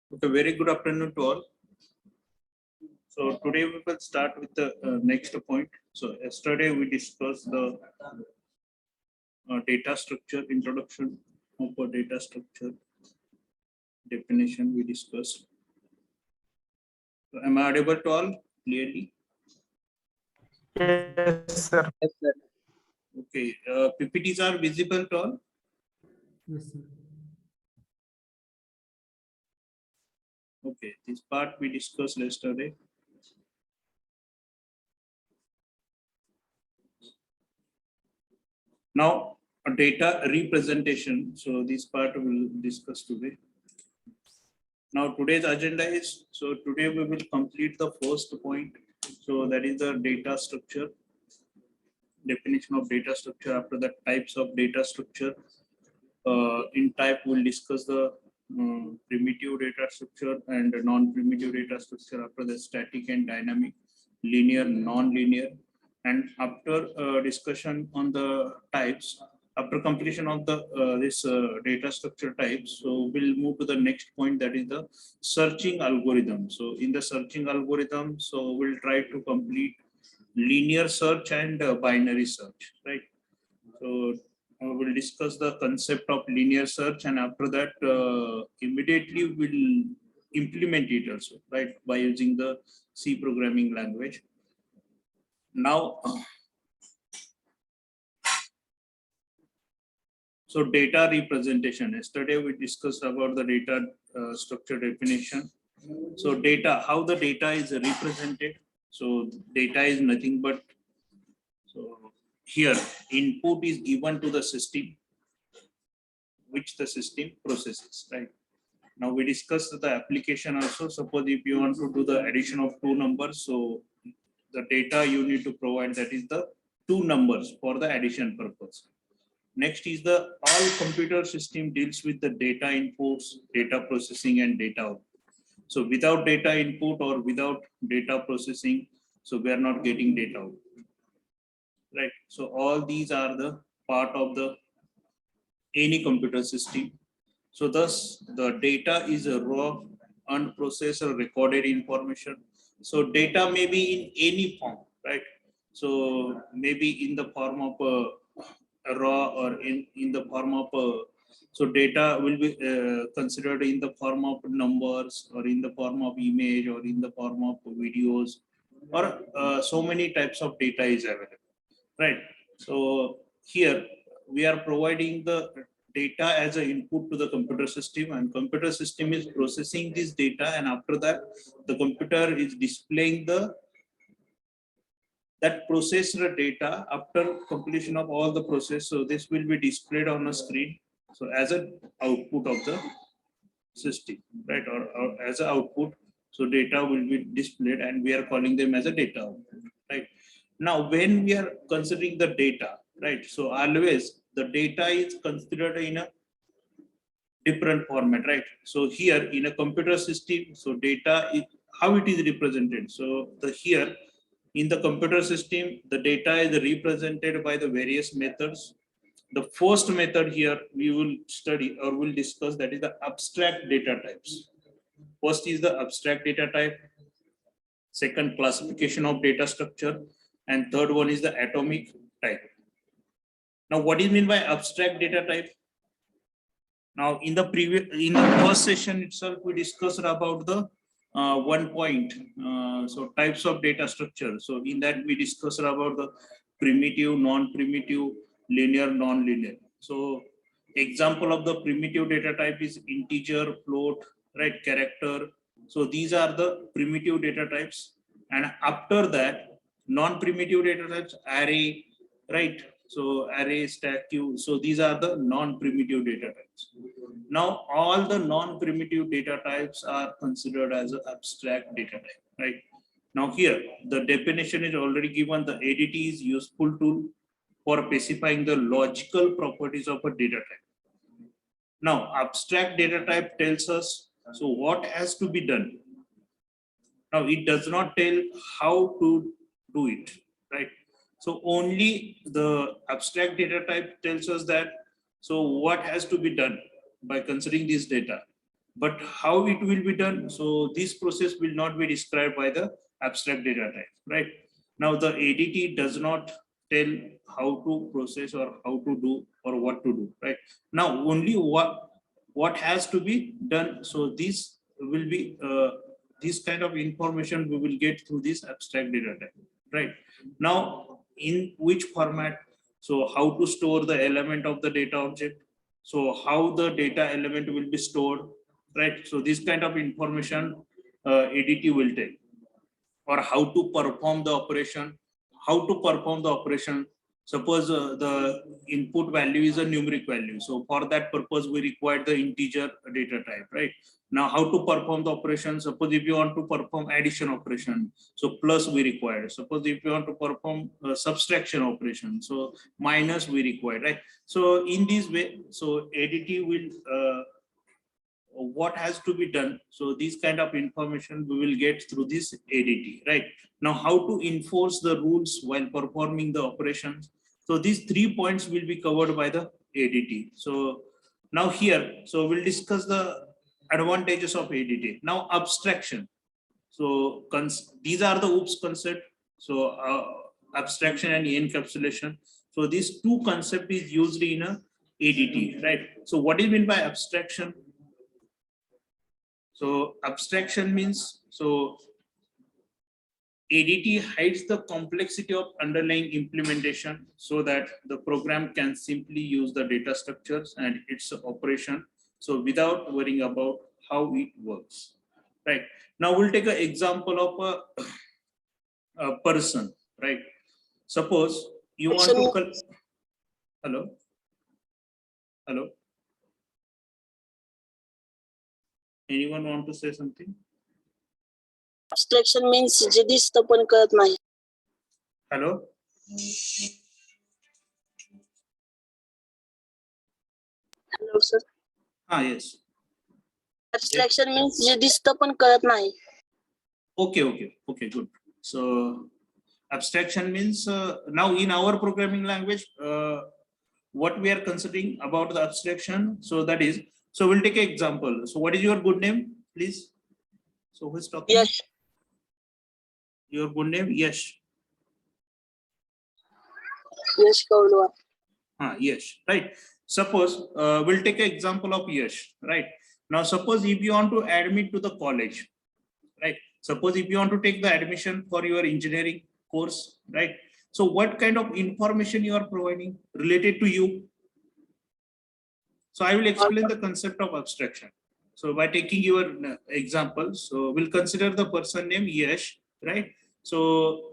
Okay, very good afternoon to all. So today we will start with the next point. So yesterday we discussed the data structure, introduction of a data structure, definition we discussed. So am I audible to all clearly? Yes, sir. Yes, sir. Okay, PPTs are visible to all? Yes, sir. Okay, this part we discussed yesterday. Now, a data representation. So this part we will discuss today. Now today's agenda is, so today we will complete the first point. So that is the data structure, definition of data structure. After that, types of data structure. In type, we'll discuss the primitive data structure and non-primitive data structure. After the static and dynamic, linear, non-linear. And after discussion on the types, after completion of the this data structure types, so we'll move to the next point, that is the searching algorithm. So in the searching algorithm, so we'll try to complete linear search and binary search, right? So we'll discuss the concept of linear search, and after that immediately we'll implement it also, right, by using the C programming language. Now, so data representation. Yesterday we discussed about the data structure definition. So data, how the data is represented. So data is nothing but, so here input is given to the system, which the system processes, right? Now we discussed the application also. Suppose if you want to do the addition of two numbers, so the data you need to provide, that is the two numbers for the addition purpose. Next is the all computer system deals with the data inputs, data processing and data output. So without data input or without data processing, so we are not getting data out, right? So all these are the part of the any computer system. So thus the data is a raw, unprocessed or recorded information. So data may be in any form, right? So maybe in the form of a raw, or in the form of so data will be considered in the form of numbers, or in the form of image, or in the form of videos, or so many types of data is available, right? So here we are providing the data as an input to the computer system, and computer system is processing this data, and after that the computer is displaying the that processed data after completion of all the process. So this will be displayed on a screen, so as an output of the system, right, or as an output. So data will be displayed, and we are calling them as a data output, right? Now when we are considering the data, right, so always the data is considered in a different format, right? So here in a computer system, so data is how it is represented. So the here in the computer system, the data is represented by the various methods. The first method here we will study or will discuss, that is the abstract data types. First is the abstract data type, second classification of data structure, and third one is the atomic type. Now what is mean by abstract data type? Now in the first session itself we discussed about the one point, so types of data structure. So in that we discussed about the primitive, non-primitive, linear, non-linear. So example of the primitive data type is integer, float, right, character. So these are the primitive data types, and after that non-primitive data types, array, right? So array, stack, queue. So these are the non-primitive data types. Now all the non-primitive data types are considered as an abstract data type, right? Now here the definition is already given. The ADT is useful tool for specifying the logical properties of a data type. Now abstract data type tells us so what has to be done. Now it does not tell how to do it, right? So only the abstract data type tells us that so what has to be done by considering this data. but how it will be done, so this process will not be described by the abstract data type, right? Now the ADT does not tell how to process or how to do or what to do, right? Now only what has to be done, so this will be this kind of information we will get through this abstract data type, right? Now in which format, so how to store the element of the data object, so how the data element will be stored, right? So this kind of information ADT will tell, or how to perform the operation, suppose the input value is a numeric value, so for that purpose we require the integer data type, right? Now how to perform the operation, suppose if you want to perform addition operation, so plus we require, suppose if you want to perform subtraction operation, so minus we require, right? So in this way, so ADT will what has to be done, so this kind of information we will get through this ADT, right? Now how to enforce the rules while performing the operations, so these 3 points will be covered by the ADT. So now here, so we'll discuss the advantages of ADT. Now abstraction, so these are the OOPS concept, so abstraction and encapsulation, so these two concept is used in a ADT, right? So what is meant by abstraction? So abstraction means, so ADT hides the complexity of underlying implementation so that the program can simply use the data structures and its operation, so without worrying about how it works, right? Now we'll take an example of a person, right? Suppose you want to hello, hello, anyone want to say something? Abstraction means जे दिसतं पण कळत नाही. Hello, Hello sir. yes. Abstraction means जे दिसतं पण कळत नाही. Okay, good. So abstraction means now in our programming language, what we are considering about the abstraction, so that is, so we'll take an example. So what is your good name, please? So who's talking? Yes. Your good name? Yash. Yes, Kaulwa. Yash, right? Suppose we'll take an example of Yash, right? Now suppose if you want to admit to the college, right? Suppose if you want to take the admission for your engineering course, right? So what kind of information you are providing related to you? So I will explain the concept of abstraction. So by taking your example, so we'll consider the person name Yash, right? So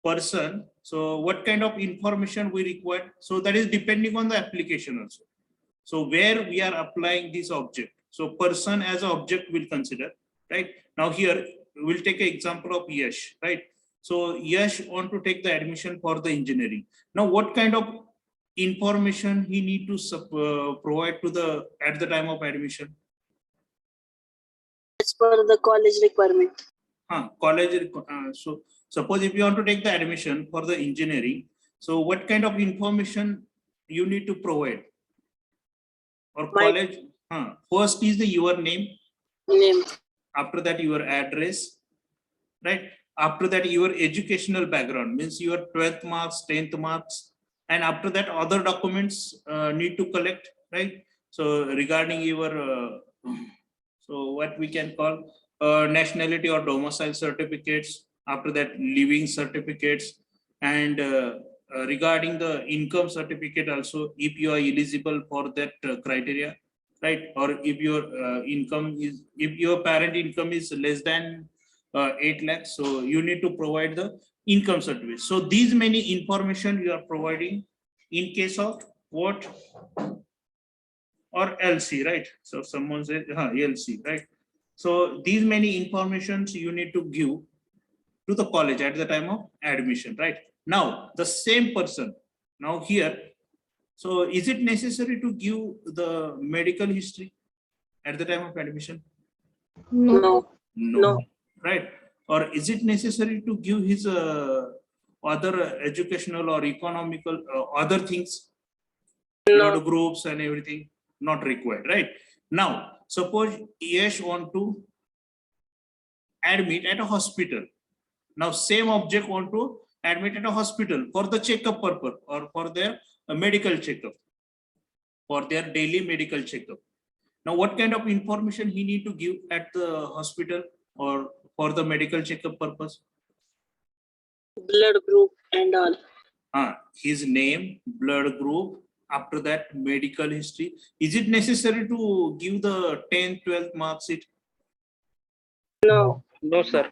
person, so what kind of information we require? So that is depending on the application also. So where we are applying this object. So person as an object we'll consider, right? Now here we'll take an example of Yash, right? So Yash want to take the admission for the engineering. Now what kind of information he need to provide to the at the time of admission? As per the college requirement. So suppose if you want to take the admission for the engineering, so what kind of information you need to provide? Or college, first is the your name. After that your address, right? After that your educational background, means your 12th marks, 10th marks, and after that other documents need to collect, right? So regarding your so what we can call nationality or domicile certificates, after that living certificates, and regarding the income certificate also, if you are eligible for that criteria, right? Or if your income is, if your parent income is less than 8 lakhs, so you need to provide the income certificate. So these many information you are providing in case of what? Or LC, right? So someone said LC, right? So these many informations you need to give to the college at the time of admission, right? Now the same person, now here, so is it necessary to give the medical history at the time of admission? No. Right? Or is it necessary to give his other educational or economical other things, blood groups and everything? Not required, right? Now suppose Yash want to admit at a hospital. Now same object want to admit at a hospital for the checkup purpose or for their medical checkup, for their daily medical checkup. Now what kind of information he need to give at the hospital or for the medical checkup purpose? Blood group and all. His name, blood group, after that medical history. Is it necessary to give the 10th, 12th mark sheet? No. No, sir.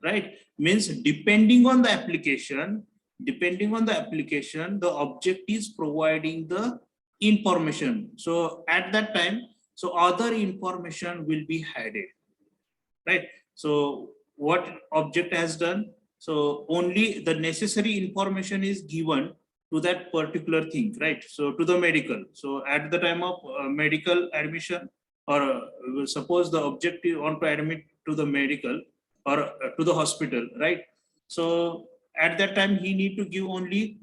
Right? Means depending on the application, the object is providing the information. So at that time, so other information will be added. Right? So what object has done? So only the necessary information is given to that particular thing, right? So to the medical. So at the time of medical admission, or suppose the objective want to admit to the medical or to the hospital, right? So at that time he need to give only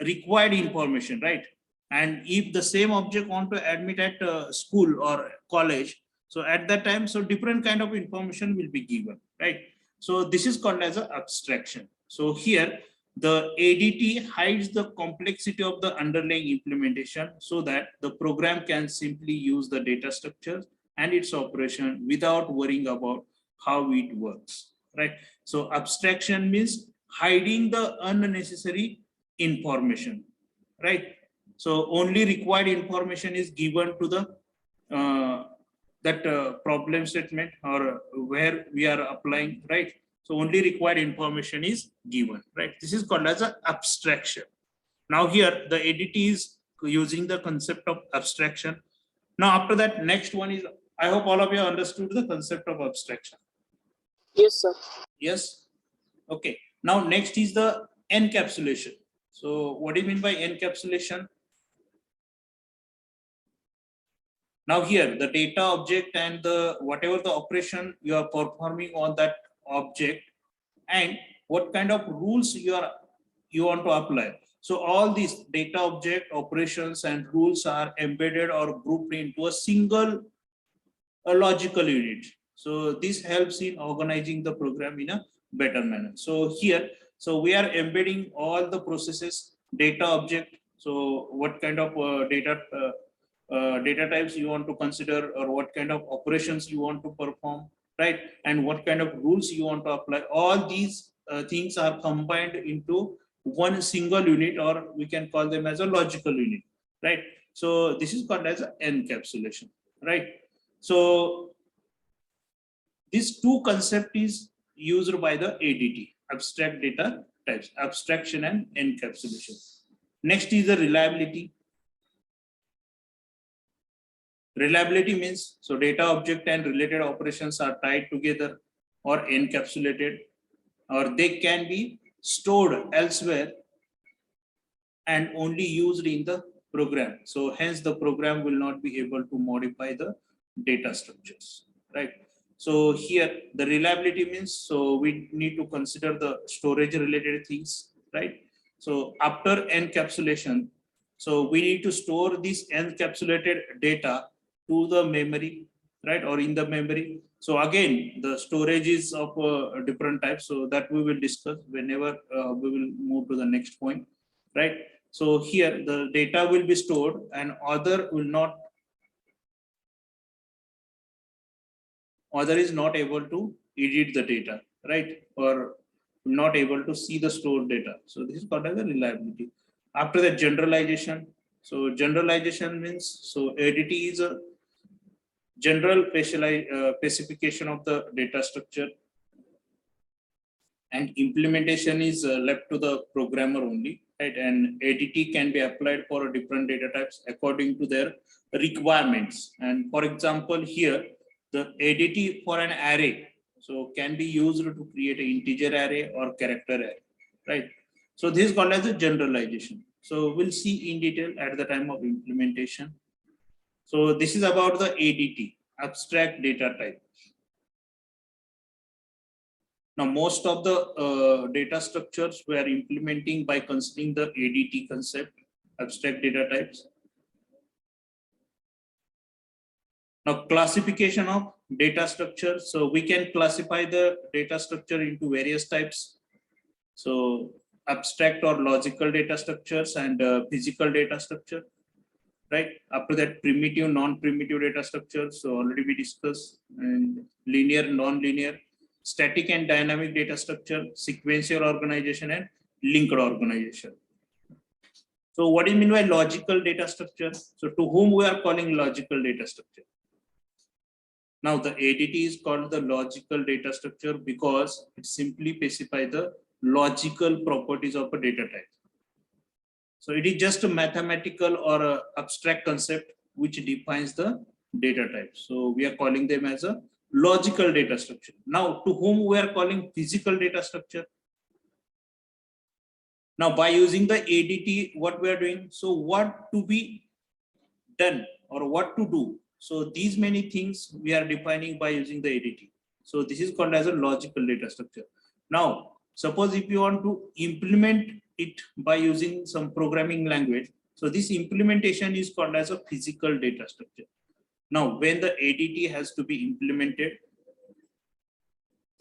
required information, right? And if the same object want to admit at school or college, so at that time, so different kind of information will be given, right? So this is called as an abstraction. So here the ADT hides the complexity of the underlying implementation so that the program can simply use the data structure and its operation without worrying about how it works, right? So abstraction means hiding the unnecessary information, right? So only required information is given to the that problem statement or where we are applying, right? So only required information is given, right? This is called as an abstraction. Now here the ADT is using the concept of abstraction. Now after that, next one is, I hope all of you understood the concept of abstraction. Yes, sir. Yes. Okay. Now next is the encapsulation. So what do you mean by encapsulation? Now here the data object and the whatever the operation you are performing on that object and what kind of rules you want to apply. So all these data object operations and rules are embedded or grouped into a single logical unit. So this helps in organizing the program in a better manner. So here, so we are embedding all the processes, data object. So what kind of data types you want to consider or what kind of operations you want to perform, right? And what kind of rules you want to apply. All these things are combined into one single unit, or we can call them as a logical unit, right? So this is called as an encapsulation, right? So these two concept is used by the ADT, abstract data types, abstraction and encapsulation. Next is the reliability. Reliability means, so data object and related operations are tied together or encapsulated, or they can be stored elsewhere and only used in the program. So hence the program will not be able to modify the data structures, right? So here the reliability means, so we need to consider the storage related things, right? So after encapsulation, so we need to store this encapsulated data to the memory, right? Or in the memory. So again, the storage is of different types. So that we will discuss whenever we will move to the next point, right? So here the data will be stored and other is not able to edit the data, right? Or not able to see the stored data. So this is called as a reliability. After that, generalization. So generalization means, so ADT is a general specification of the data structure, and implementation is left to the programmer only, right? And ADT can be applied for different data types according to their requirements. And for example, here the ADT for an array, so can be used to create an integer array or character array, right? So this is called as a generalization. So we'll see in detail at the time of implementation. So this is about the ADT, abstract data type. Now, most of the data structures we are implementing by considering the ADT concept, abstract data types. Now, classification of data structure. So we can classify the data structure into various types. So abstract or logical data structures and physical data structure, right? After that, primitive, non-primitive data structures. So already we discussed, and linear, non-linear, static and dynamic data structure, sequential organization and linked organization. So what do you mean by logical data structure? So to whom we are calling logical data structure? Now the ADT is called the logical data structure because it simply specifies the logical properties of a data type. So it is just a mathematical or a abstract concept which defines the data type. So we are calling them as a logical data structure. Now to whom we are calling physical data structure? Now by using the ADT, what we are doing, so what to be done or what to do. So these many things we are defining by using the ADT. So this is called as a logical data structure. Now, suppose if you want to implement it by using some programming language, so this implementation is called as a physical data structure. Now, when the ADT has to be implemented,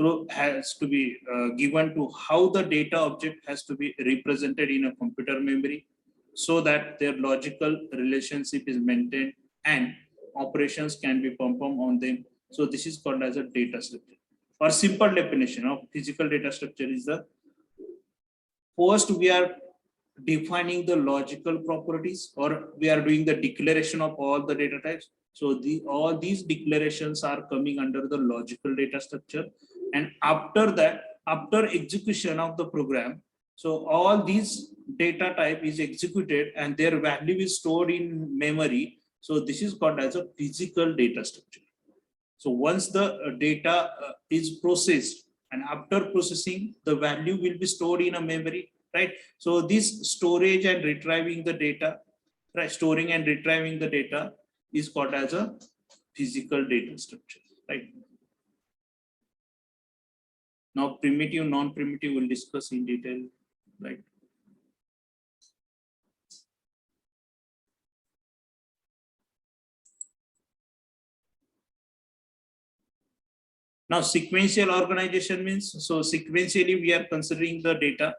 so has to be given to how the data object has to be represented in a computer memory, so that their logical relationship is maintained and operations can be performed on them. So this is called as a data structure. Or simple definition of physical data structure is the first we are defining the logical properties, or we are doing the declaration of all the data types. So all these declarations are coming under the logical data structure. And after that, after execution of the program, so all these data type is executed and their value is stored in memory. So this is called as a physical data structure. So once the data is processed, and after processing, the value will be stored in a memory, right? So this storage and retrieving the data, right? Storing and retrieving the data is called as a physical data structure, right? Now, primitive, non-primitive, we'll discuss in detail, right? Now, sequential organization means, so sequentially we are considering the data,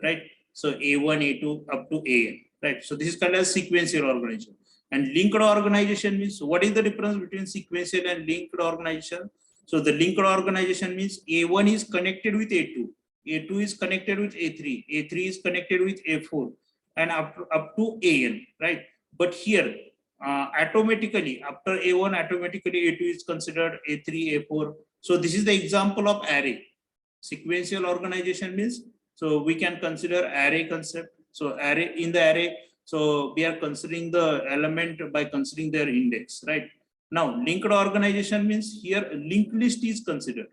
right? So A1, A2 up to AN, right? So this is called as sequential organization. And linked organization means, what is the difference between sequential and linked organization? So the linked organization means A1 is connected with A2, A2 is connected with A3, A3 is connected with A4, and up to AN, right? But here, automatically after A1, automatically A2 is considered, A3, A4. So this is the example of array. Sequential organization means, so we can consider array concept. So array, in the array, so we are considering the element by considering their index, right? Now linked organization means here linked list is considered,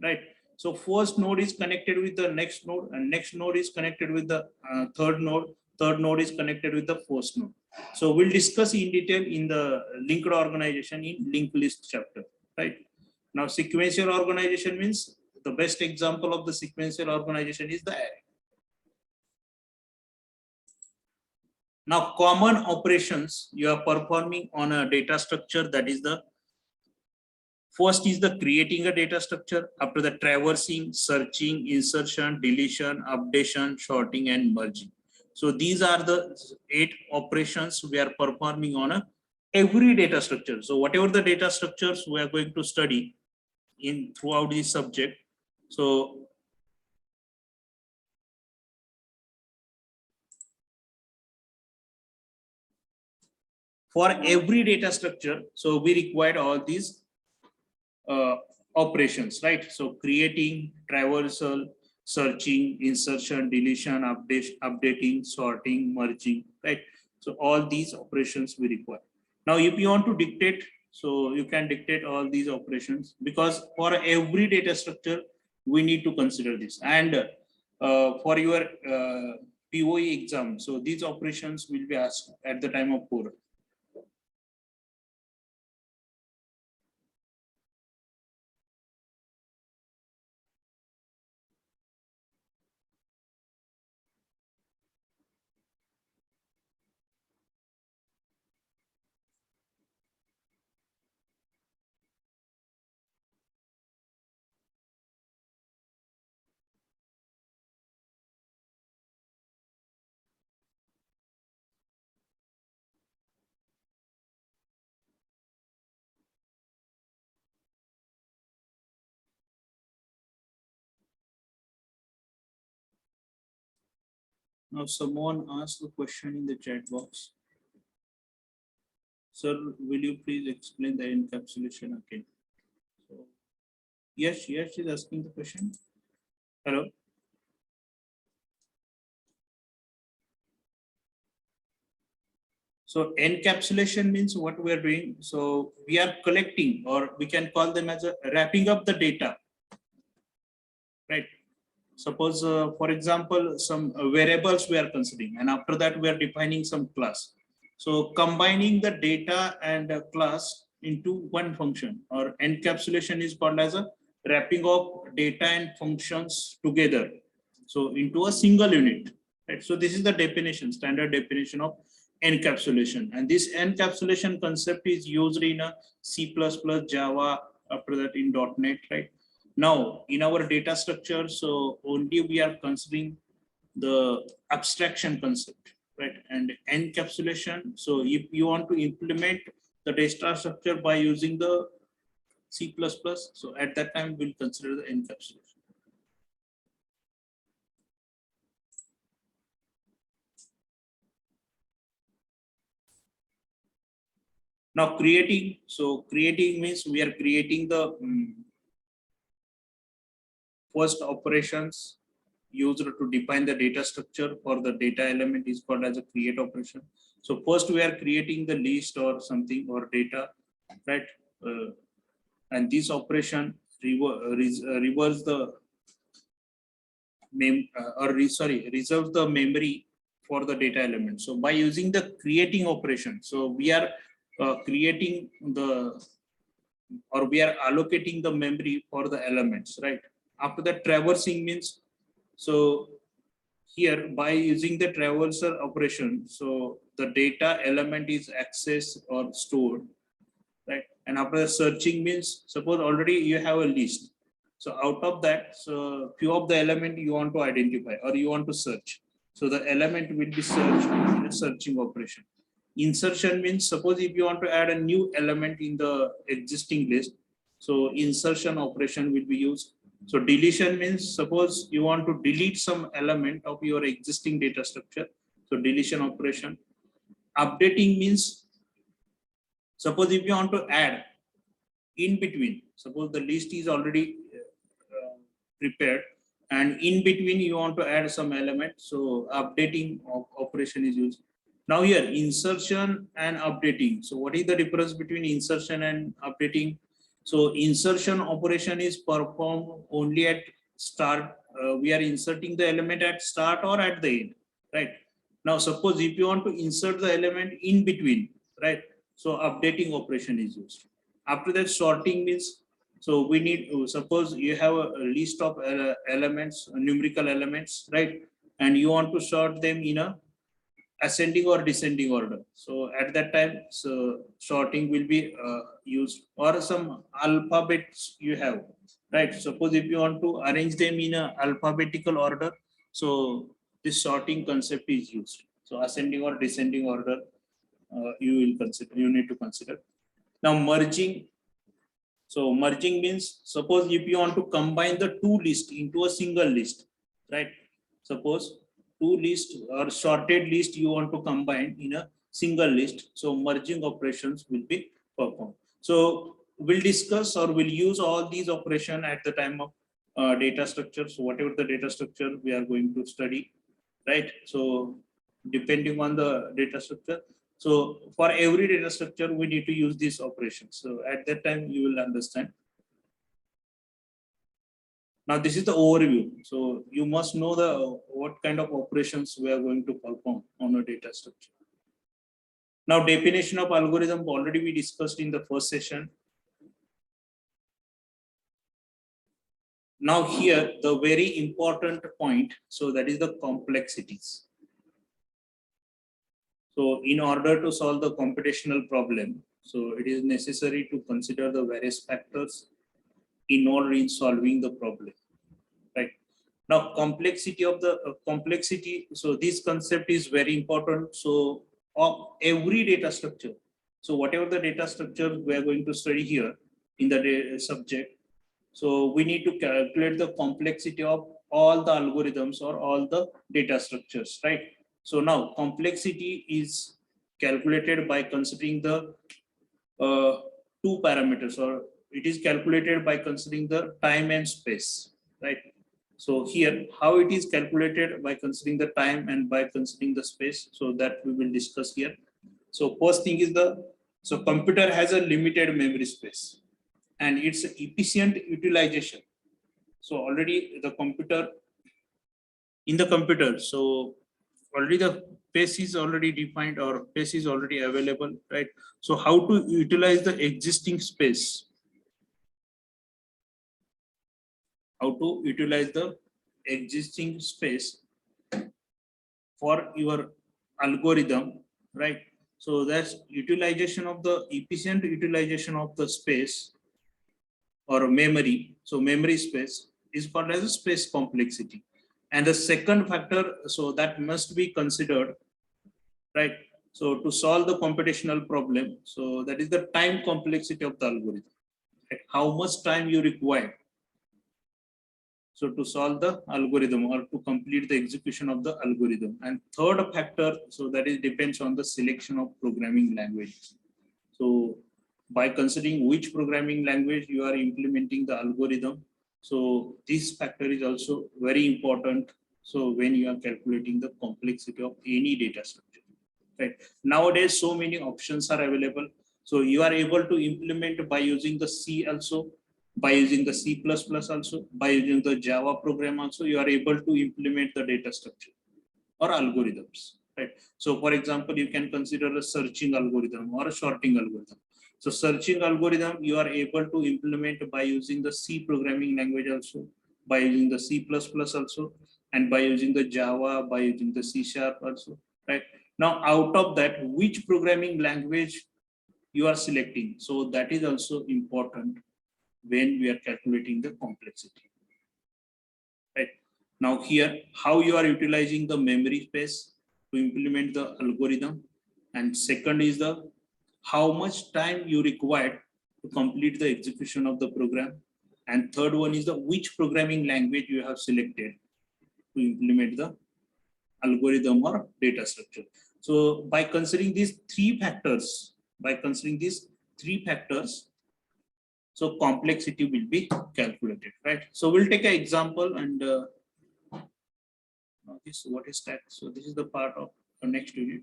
right? So first node is connected with the next node, and next node is connected with the third node is connected with the first node. So we'll discuss in detail in the linked organization in linked list chapter, right? Now sequential organization means, the best example of the sequential organization is the array. Now common operations you are performing on a data structure, that is the first is the creating a data structure, after the traversing, searching, insertion, deletion, updation, sorting and merging. So these are the 8 operations we are performing on a every data structure. So whatever the data structures we are going to study in throughout this subject, so for every data structure, so we required all these operations, right? So creating, traversal, searching, insertion, deletion, updating, sorting, merging, right? So all these operations we require. Now if you want to dictate, so you can dictate all these operations, because for every data structure we need to consider this. And for your POE exam, so these operations will be asked at the time of oral. Now someone asked a question in the chat box. Sir, will you please explain the encapsulation again? So, yes, she's asking the question. Hello. So encapsulation means what we are doing. So we are collecting, or we can call them as a wrapping up the data, right? Suppose, for example, some variables we are considering, and after that we are defining some class. So combining the data and a class into one function, or encapsulation is called as a wrapping of data and functions together, so into a single unit, right? So this is the definition, standard definition of encapsulation, and this encapsulation concept is used in a C++, Java, after that in .NET, right? Now, in our data structure, so only we are considering the abstraction concept, right? And encapsulation. So if you want to implement the data structure by using the C++, so at that time we'll consider the encapsulation. Now creating, so creating means we are creating the first operations used to define the data structure for the data element is called as a create operation. So first we are creating the list or something or data, right? And this operation reverse the reserves the memory for the data element. So by using the creating operation, so we are creating the, or we are allocating the memory for the elements, right? After that, traversing means, so here by using the traverser operation, so the data element is accessed or stored, right? And after the searching means, suppose already you have a list, so out of that, so few of the element you want to identify or you want to search, so the element will be searched in a searching operation. Insertion means, suppose if you want to add a new element in the existing list, so insertion operation will be used. So deletion means, suppose you want to delete some element of your existing data structure, so deletion operation. Updating means, suppose if you want to add in between, suppose the list is already prepared, and in between you want to add some element, so updating operation is used. Now here, insertion and updating. So what is the difference between insertion and updating? So insertion operation is performed only at start. We are inserting the element at start or at the end, right? Now suppose if you want to insert the element in between, right? So updating operation is used. After that, sorting means, so we need, suppose you have a list of elements, numerical elements, right? And you want to sort them in a ascending or descending order. So at that time, so sorting will be used, or some alphabets you have, right? Suppose if you want to arrange them in a alphabetical order, so this sorting concept is used. So ascending or descending order, you will consider, you need to consider. Now merging. So merging means, suppose if you want to combine the two lists into a single list, right? Suppose two lists or sorted list you want to combine in a single list. So merging operations will be performed. So we'll discuss or we'll use all these operations at the time of data structure. So whatever the data structure we are going to study, right? So depending on the data structure, so for every data structure, we need to use these operations. So at that time, you will understand. Now this is the overview. So you must know the what kind of operations we are going to perform on a data structure. Now definition of algorithm already we discussed in the first session. Now here the very important point. So that is the complexities. So in order to solve the computational problem, so it is necessary to consider the various factors in order in solving the problem, right? Now complexity of the complexity, so this concept is very important. So of every data structure, so whatever the data structure we are going to study here in the subject, so we need to calculate the complexity of all the algorithms or all the data structures, right? So now complexity is calculated by considering the two parameters, or it is calculated by considering the time and space, right? So here, how it is calculated by considering the time and by considering the space, so that we will discuss here. So first thing is so computer has a limited memory space and it's efficient utilization. So already the computer, so already the space is already defined or space is already available, right? So how to utilize the existing space? How to utilize the existing space for your algorithm, right? So that's utilization of the efficient utilization of the space or memory. So memory space is called as a space complexity. And the second factor, so that must be considered, right? So to solve the computational problem, so that is the time complexity of the algorithm. Right? How much time you require so to solve the algorithm or to complete the execution of the algorithm. And third factor, so that is depends on the selection of programming language. So by considering which programming language you are implementing the algorithm, so this factor is also very important. So when you are calculating the complexity of any data structure, right? Nowadays, so many options are available. So you are able to implement by using the C also, by using the C++ also, by using the Java program also, you are able to implement the data structure or algorithms, right? So for example, you can consider a searching algorithm or a sorting algorithm. So searching algorithm, you are able to implement by using the C programming language also, by using the C++ also, and by using the Java, by using the C# also, right? Now, out of that, which programming language you are selecting? So that is also important when we are calculating the complexity, right? Now here, how you are utilizing the memory space to implement the algorithm, and second is the how much time you require to complete the execution of the program, and third one is the which programming language you have selected to implement the algorithm or data structure. So by considering these three factors, so complexity will be calculated, right? So we'll take an example and this what is that? So this is the part of the next unit.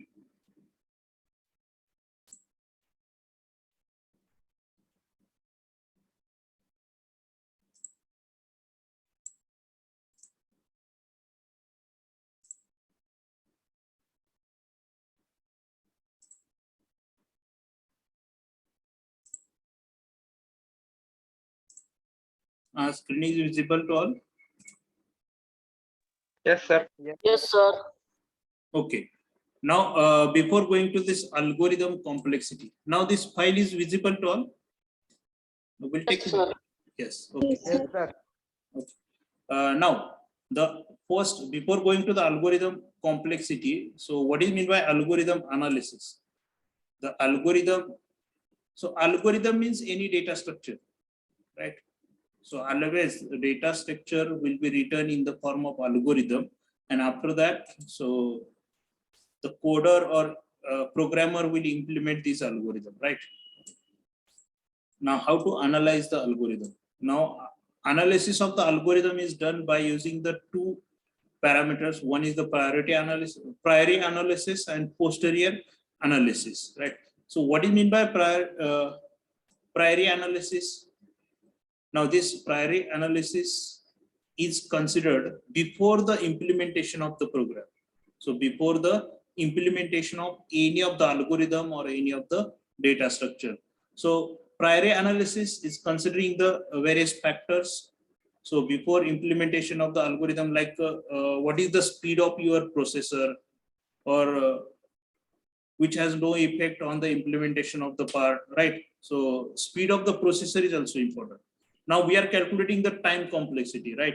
Screen is visible to all. Yes, sir. Yes, sir. Okay. Now, before going to this algorithm complexity, now this file is visible to all. We'll take Yes, sir. yes. Okay. Yes, sir. Okay. Now, the first before going to the algorithm complexity. So, what is mean by algorithm analysis? The algorithm. So, algorithm means any data structure, right? So always the data structure will be written in the form of algorithm, and after that, so the coder or programmer will implement this algorithm, right? Now, how to analyze the algorithm? Now, analysis of the algorithm is done by using the two parameters. One is the priori analysis, and posterior analysis, right? So, what is mean by priori analysis? Now, this priori analysis is considered before the implementation of the program. So, before the implementation of any of the algorithm or any of the data structure. So, priori analysis is considering the various factors. So, before implementation of the algorithm, like what is the speed of your processor, or which has no effect on the implementation of the part, right? So, speed of the processor is also important. Now we are calculating the time complexity, right?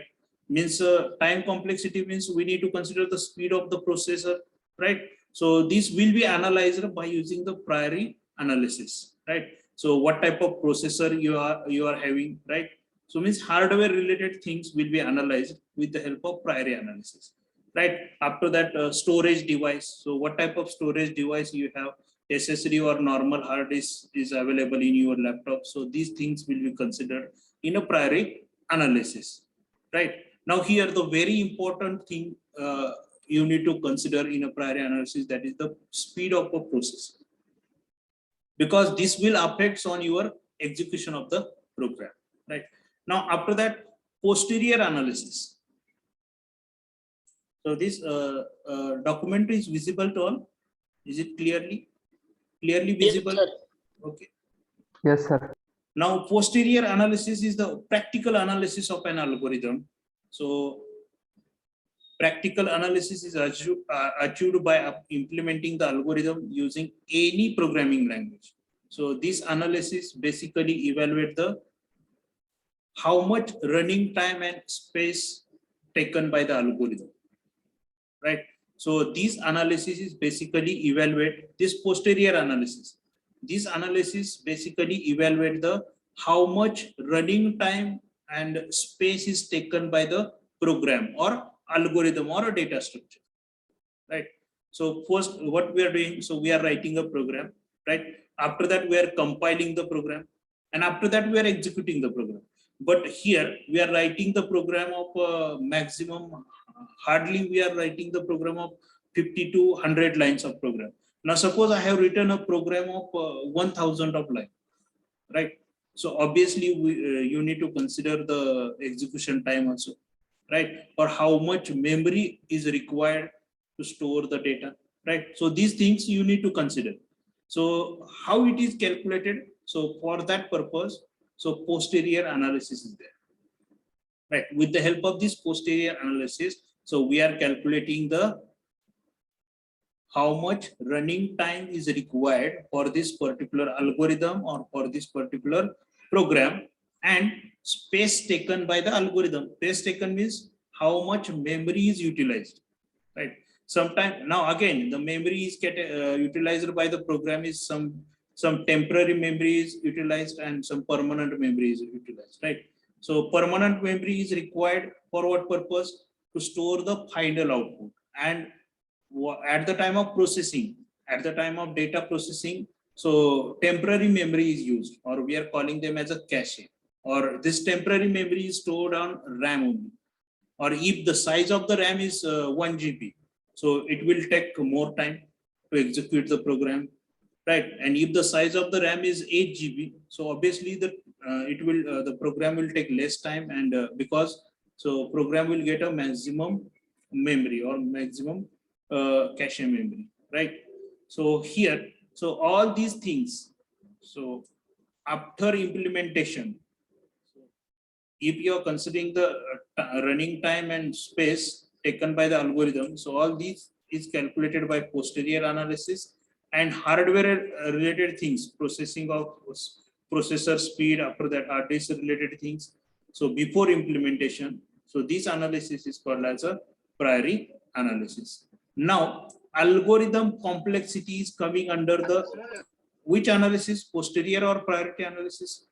Means time complexity means we need to consider the speed of the processor, right? So this will be analyzed by using the priori analysis, right? So what type of processor you are having, right? So means hardware related things will be analyzed with the help of priori analysis, right? After that, storage device. So what type of storage device you have? SSD or normal hard disk is available in your laptop. So these things will be considered in a priori analysis, right? Now here the very important thing you need to consider in a priori analysis, that is the speed of a process, because this will affect on your execution of the program, right? Now after that, posterior analysis. So this document is visible to all. Is it clearly Yes, visible? sir. Okay. Yes, sir. Now posterior analysis is the practical analysis of an algorithm. So practical analysis is achieved by implementing the algorithm using any programming language. So this analysis basically evaluate the how much running time and space taken by the algorithm, right? So this analysis is basically evaluate this posterior analysis. This analysis basically evaluate the how much running time and space is taken by the program or algorithm or a data structure, right? So first what we are doing, so we are writing a program, right? After that we are compiling the program, and after that we are executing the program. But here we are writing the program of maximum, hardly we are writing the program of 50 to 100 lines of program. Now suppose I have written a program of 1000 of line, right? So obviously you need to consider the execution time also, right? Or how much memory is required to store the data, right? So these things you need to consider. So how it is calculated? So for that purpose, so posterior analysis is there, right? With the help of this posterior analysis, so we are calculating the how much running time is required for this particular algorithm or for this particular program, and space taken by the algorithm. Space taken means how much memory is utilized, right? Sometime now again the memory is utilized by the program is some temporary memory is utilized and some permanent memory is utilized, right? So permanent memory is required for what purpose? To store the final output, and at the time of processing, at the time of data processing, so temporary memory is used, or we are calling them as a cache, or this temporary memory is stored on RAM only. Or if the size of the RAM is 1 GB, so it will take more time to execute the program, right? And if the size of the RAM is 8 GB, so obviously the program will take less time, and because so program will get a maximum memory or maximum cache memory, right? So here, so all these things, so after implementation, if you are considering the running time and space taken by the algorithm, so all these is calculated by posterior analysis, and hardware related things, processing of processor speed, after that hard disk related things. So before implementation, so this analysis is called as a priori analysis. Now algorithm complexity is coming under the which analysis, posterior or priority analysis?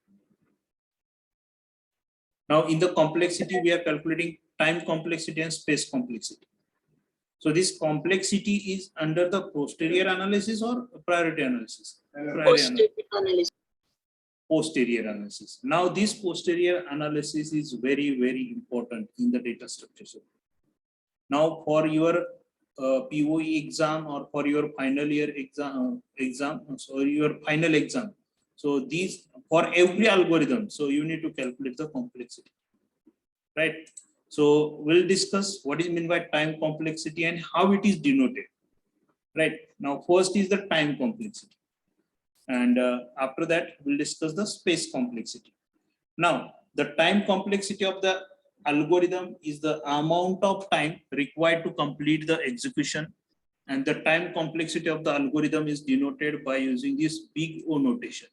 Now in the complexity, we are calculating time complexity and space complexity. So this complexity is under the posterior analysis or priority analysis? Posterior analysis. Posterior analysis. Now this posterior analysis is very, very important in the data structure. Now for your POE exam or for your final year exam, or your final exam, so these for every algorithm, so you need to calculate the complexity, right? So we'll discuss what is meant by time complexity and how it is denoted, right? Now first is the time complexity, and after that we'll discuss the space complexity. Now the time complexity of the algorithm is the amount of time required to complete the execution, and the time complexity of the algorithm is denoted by using this big O notation.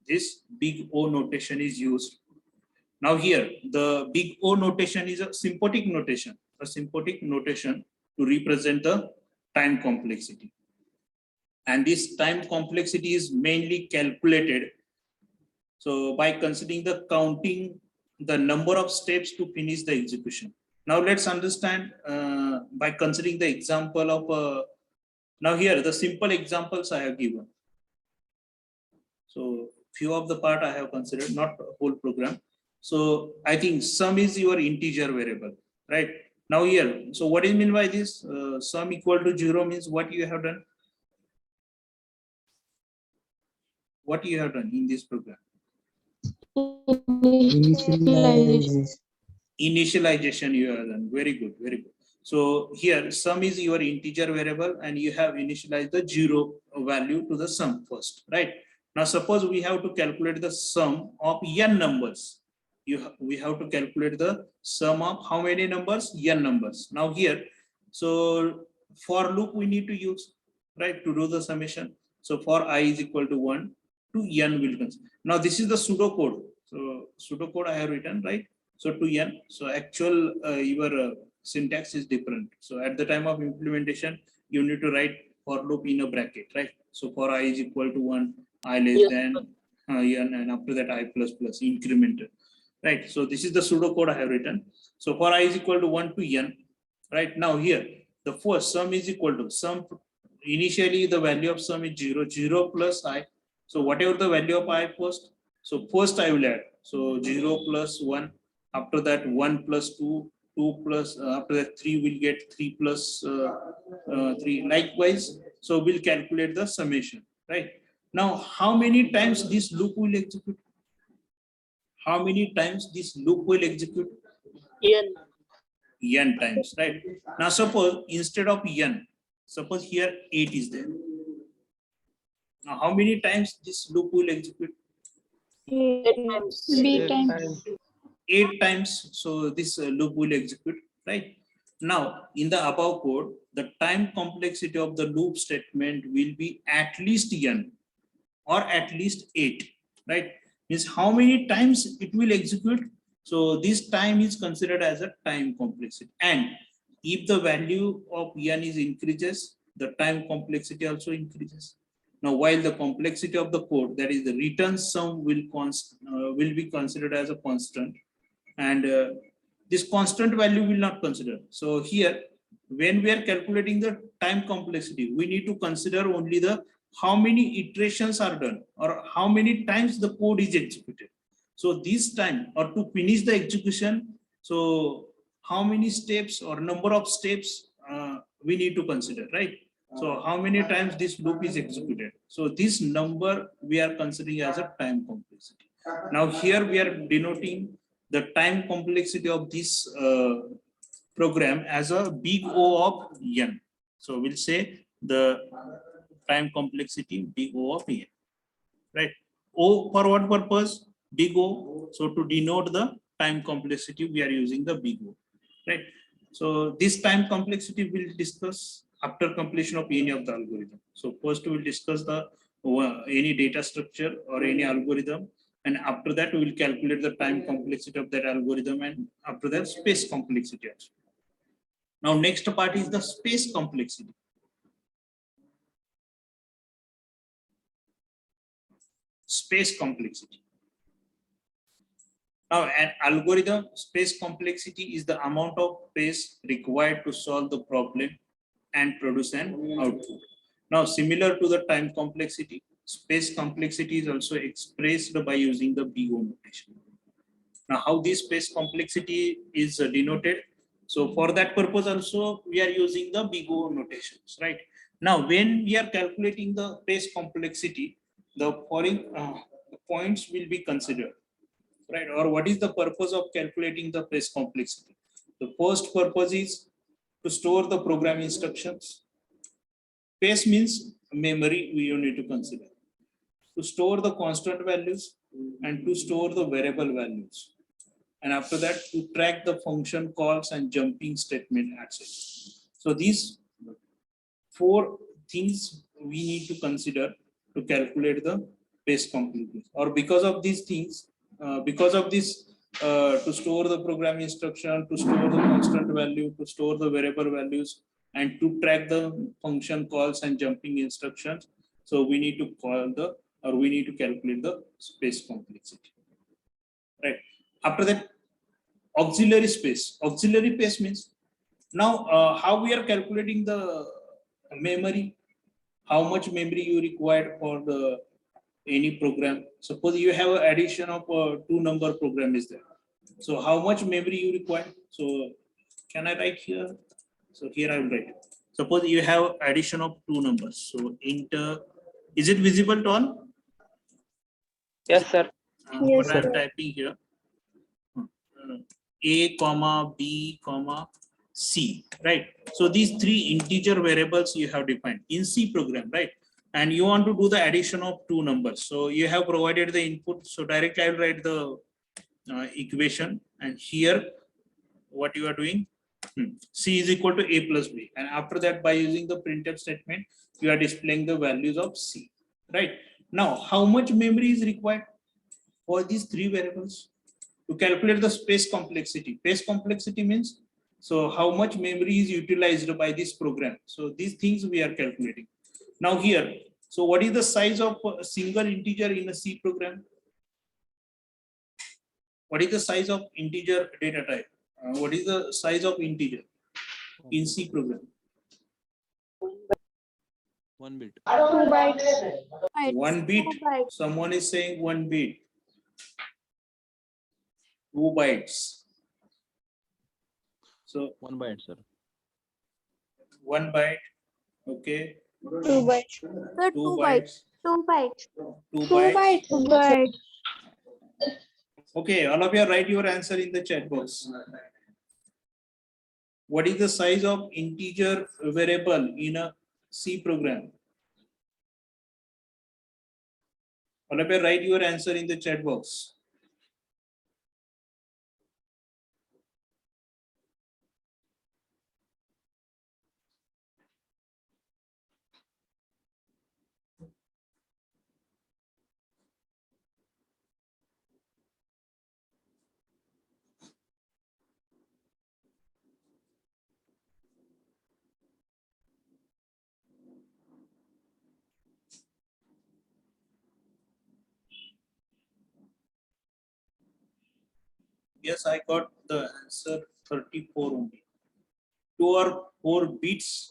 This big O notation is used. Now here the big O notation is a symptotic notation to represent the time complexity, and this time complexity is mainly calculated. So by considering the counting the number of steps to finish the execution. Now let's understand by considering the example of now here the simple examples I have given. So few of the part I have considered, not whole program. So I think sum is your integer variable, right? Now here, so what is mean by this? Sum equal to 0 means what you have done? What you have done in this program? Initialization you have done. Very good, very good. So here sum is your integer variable and you have initialized the 0 value to the sum first, right? Now suppose we have to calculate the sum of n numbers. We have to calculate the sum of how many numbers? N numbers. Now here, so for loop we need to use, right, to do the summation. So for I is equal to 1 to n will consider. Now this is the pseudo code. So pseudo code I have written, right? So to n, so actual your syntax is different. So at the time of implementation, you need to write for loop in a bracket, right? So for I is equal to 1, I less than n, and after that I plus plus incremental, right? So this is the pseudo code I have written. So for I is equal to 1 to n, right? Now here, the first sum is equal to sum. Initially, the value of sum is 0, 0 plus I. So whatever the value of I first, so first I will add. So 0 plus 1. After that 1 plus 2, 2 plus, after that 3 will get 3 plus 3. Likewise, so we'll calculate the summation, right? Now, how many times this loop will execute? How many times this loop will execute? N. N times, right? Now, suppose instead of n, suppose here 8 is there. Now, how many times this loop will execute? 8 times. 8 times. So this loop will execute, right? Now, in the above code, the time complexity of the loop statement will be at least n or at least 8, right? Means how many times it will execute. So this time is considered as a time complexity. And if the value of n is increases, the time complexity also increases. Now, while the complexity of the code, that is the return sum will be considered as a constant, and this constant value will not consider. So here, when we are calculating the time complexity, we need to consider only the how many iterations are done or how many times the code is executed. So this time, or to finish the execution, so how many steps or number of steps we need to consider, right? So how many times this loop is executed. So this number we are considering as a time complexity. Now here we are denoting the time complexity of this program as a big O of n. So we'll say the time complexity big O of n, right? O for what purpose? Big O. So to denote the time complexity, we are using the big O, right? So this time complexity we'll discuss after completion of any of the algorithm. So first we will discuss the any data structure or any algorithm, and after that we will calculate the time complexity of that algorithm, and after that space complexity also. Now next part is the space complexity. Space complexity. Now an algorithm space complexity is the amount of space required to solve the problem and produce an output. Now similar to the time complexity, space complexity is also expressed by using the big O notation. Now how this space complexity is denoted? So for that purpose also we are using the big O notations, right? Now when we are calculating the space complexity, the following points will be considered, right? Or what is the purpose of calculating the space complexity? The first purpose is to store the program instructions. Space means memory we need to consider. To store the constant values and to store the variable values. And after that, to track the function calls and jumping statement, etc. So these 4 things we need to consider to calculate the space complexity. Or because of these things, because of this, to store the program instruction, to store the constant value, to store the variable values, and to track the function calls and jumping instructions. So we need to call the or we need to calculate the space complexity, right? After that, auxiliary space. Auxiliary space means now how we are calculating the memory, how much memory you require for the any program. Suppose you have an addition of two number program is there. So how much memory you require? So can I write here? So here I will write. Suppose you have addition of two numbers. So enter, is it visible to all? Yes, sir. What I am typing here. A comma B comma C, right? So these three integer variables you have defined in C program, right? And you want to do the addition of two numbers. So you have provided the input. So directly I will write the equation, and here what you are doing, C is equal to A plus B. And after that, by using the printf statement, you are displaying the values of C, right? Now, how much memory is required for these three variables? To calculate the space complexity. Space complexity means, so how much memory is utilized by this program. So these things we are calculating. Now here, so what is the size of a single integer in a C program? What is the size of integer data type? What is the size of integer in C program? 1 bit. 2 bytes. 1 bit. 2 bytes. Someone is saying 1 bit. 2 bytes. So 1 byte, sir. 1 byte. Okay. 2 bytes. 2 bytes. 2 bytes. 2 bytes. 2 bytes. Okay, all of you write your answer in the chat box. What is the size of integer variable in a C program? All of you write your answer in the chat box. Yes, I got the answer 34 only. 2 or 4 bits.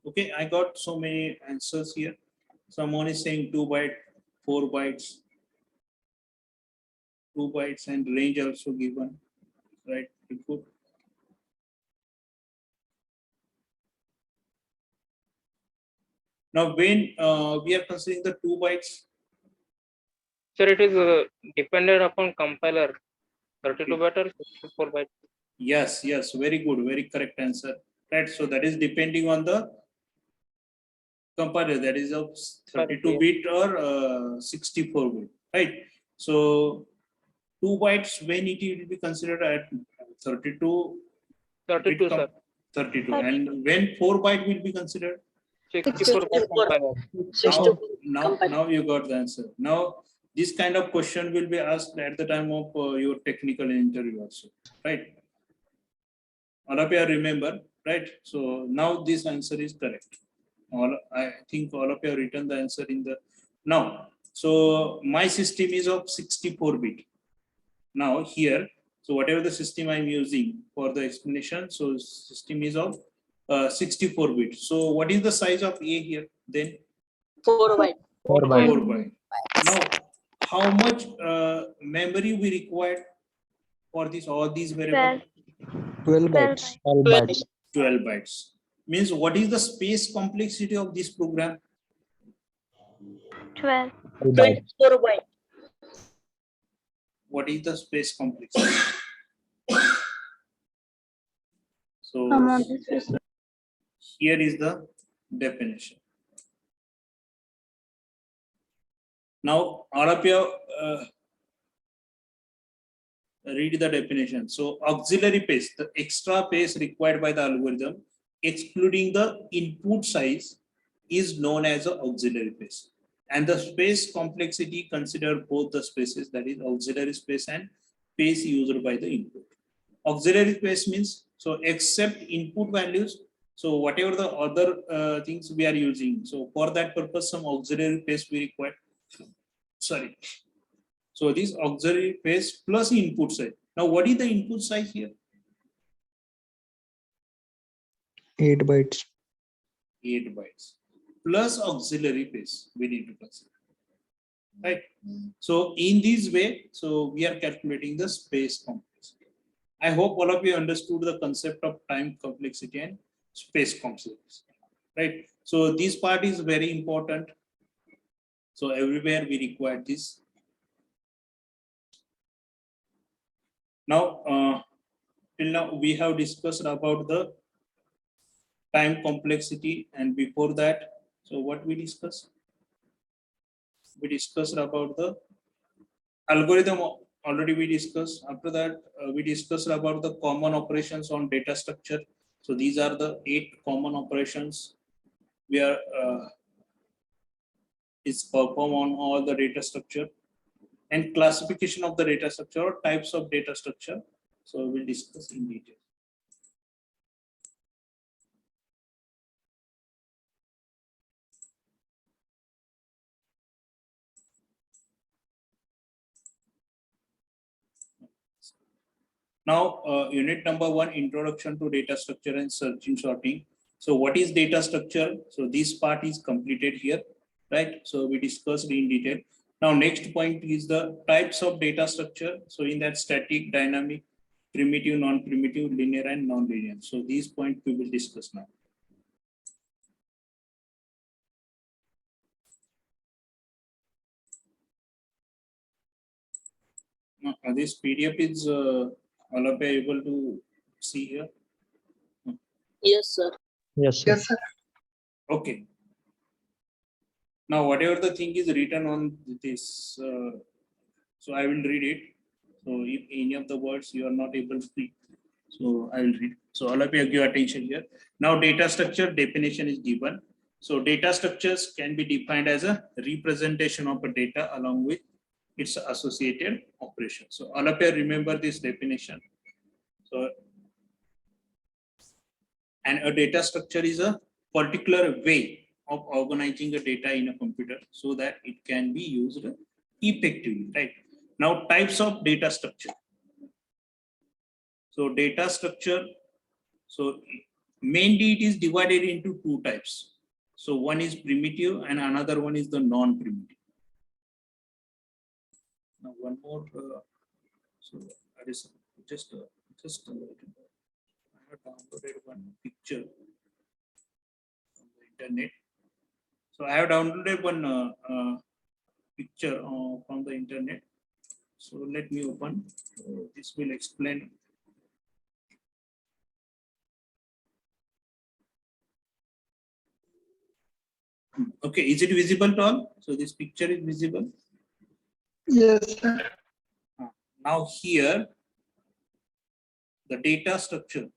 Okay, I got so many answers here. Someone is saying 2 byte, 4 bytes, 2 bytes, and range also given, right? Good. Now, when we are considering the 2 bytes, Sir, it is dependent upon compiler. 32 byte or 64 byte. yes, very good, very correct answer. Right, so that is depending on the compiler, that is of 32 bit or 64 bit, right? So 2 bytes, when it will be considered at 32 32, sir. 32, and when 4 byte will be considered? 64 byte compiler. Now you got the answer. Now this kind of question will be asked at the time of your technical interview also, right? All of you remember, right? So now this answer is correct. I think all of you have written the answer in the now. So my system is of 64 bit. Now here, so whatever the system I'm using for the explanation, so system is of 64 bit. So what is the size of A here then? 4 bytes. 4 bytes. 4 byte. Now, how much memory we require for this all these variables? 12 bytes. 12 bytes. 12 bytes. Means what is the space complexity of this program? 12. 12 bytes. 24 bytes. What is the space complexity? So here is the definition. Now, all of you read the definition. So auxiliary pace, the extra pace required by the algorithm, excluding the input size, is known as the auxiliary pace. And the space complexity consider both the spaces, that is auxiliary space and pace used by the input. Auxiliary space means, so except input values, so whatever the other things we are using, so for that purpose some auxiliary pace we require. Sorry. So this auxiliary pace plus input size. Now what is the input size here? 8 bytes. 8 bytes plus auxiliary pace we need to consider. Right. So in this way, so we are calculating the space complexity. I hope all of you understood the concept of time complexity and space complexity. Right. So this part is very important. So everywhere we require this. Now, till now we have discussed about the time complexity, and before that, so what we discussed? We discussed about the algorithm already we discussed. After that, we discussed about the common operations on data structure. So these are the 8 common operations where is performed on all the data structure, and classification of the data structure or types of data structure. So we'll discuss in detail. Now, unit number 1, introduction to data structure and searching sorting. So what is data structure? So this part is completed here, right? So we discussed in detail. Now, next point is the types of data structure. So in that, static, dynamic, primitive, non-primitive, linear, and non-linear. So these points we will discuss now. Now, this PDF is all of you able to see here? Yes, sir. Yes, sir. Yes, sir. Okay. Now, whatever the thing is written on this, so I will read it. So if any of the words you are not able to read, so I will read. So all of you give attention here. Now, data structure definition is given. So data structures can be defined as a representation of a data along with its associated operation. So all of you remember this definition. So, and a data structure is a particular way of organizing a data in a computer so that it can be used effectively, right? Now, types of data structure. So data structure, so mainly it is divided into 2 types. So one is primitive and another one is the non-primitive. Now one more, so that is just I have downloaded one picture from the internet. So I have downloaded one picture from the internet. So let me open. This will explain. Okay, is it visible to all? So this picture is visible. Yes, sir. Now here, the data structure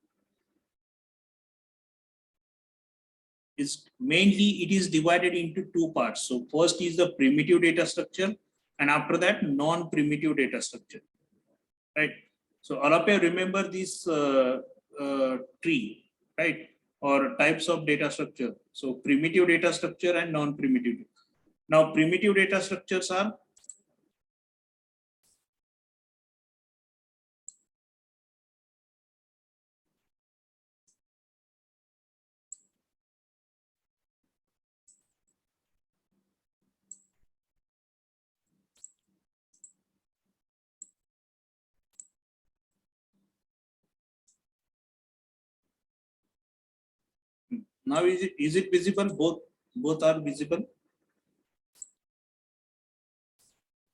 is mainly it is divided into 2 parts. So first is the primitive data structure, and after that non-primitive data structure, right? So all of you remember this tree, right? Or types of data structure. So primitive data structure and non-primitive. Now primitive data structures are now is it visible? Both are visible.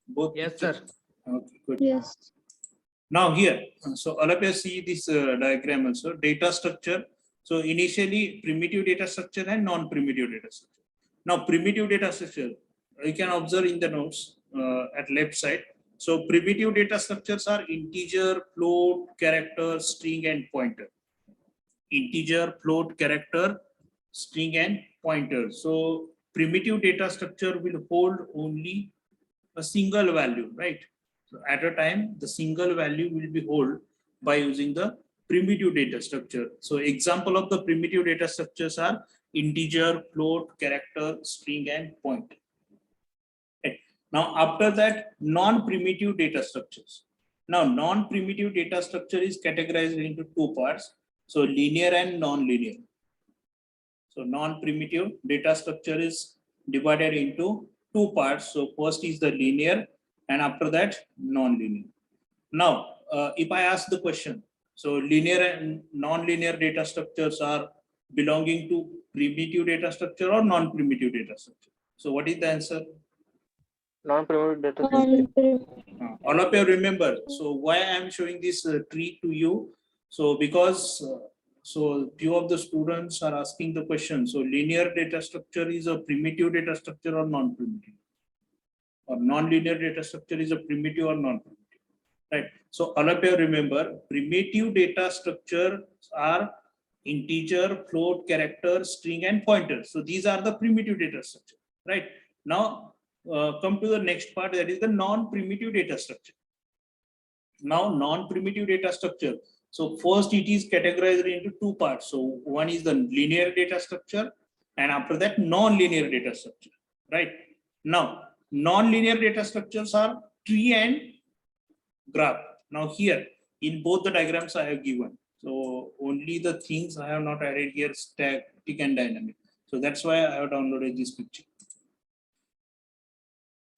Both. Yes, pictures? sir. Okay, good. Yes. Now here, so all of you see this diagram also, data structure. So initially primitive data structure and non-primitive data structure. Now primitive data structure, you can observe in the notes at left side. So primitive data structures are integer, float, character, string, and pointer. Integer, float, character, string, and pointer. So primitive data structure will hold only a single value, right? So at a time, the single value will be held by using the primitive data structure. So example of the primitive data structures are integer, float, character, string, and pointer. Okay. Now after that, non-primitive data structures. Now non-primitive data structure is categorized into two parts. So linear and non-linear. So non-primitive data structure is divided into two parts. So first is the linear, and after that non-linear. Now, if I ask the question, so linear and non-linear data structures are belonging to primitive data structure or non-primitive data structure. So what is the answer? Non-primitive data structure. All of you remember. So why I am showing this tree to you? So because so few of the students are asking the question. So linear data structure is a primitive data structure or non-primitive, or non-linear data structure is a primitive or non-primitive, right? So all of you remember, primitive data structures are integer, float, character, string, and pointer. So these are the primitive data structure, right? Now come to the next part, that is the non-primitive data structure. Now non-primitive data structure. So first it is categorized into two parts. So one is the linear data structure, and after that non-linear data structure, right? Now non-linear data structures are tree and graph. Now here in both the diagrams I have given. So only the things I have not added here, static and dynamic. So that's why I have downloaded this picture.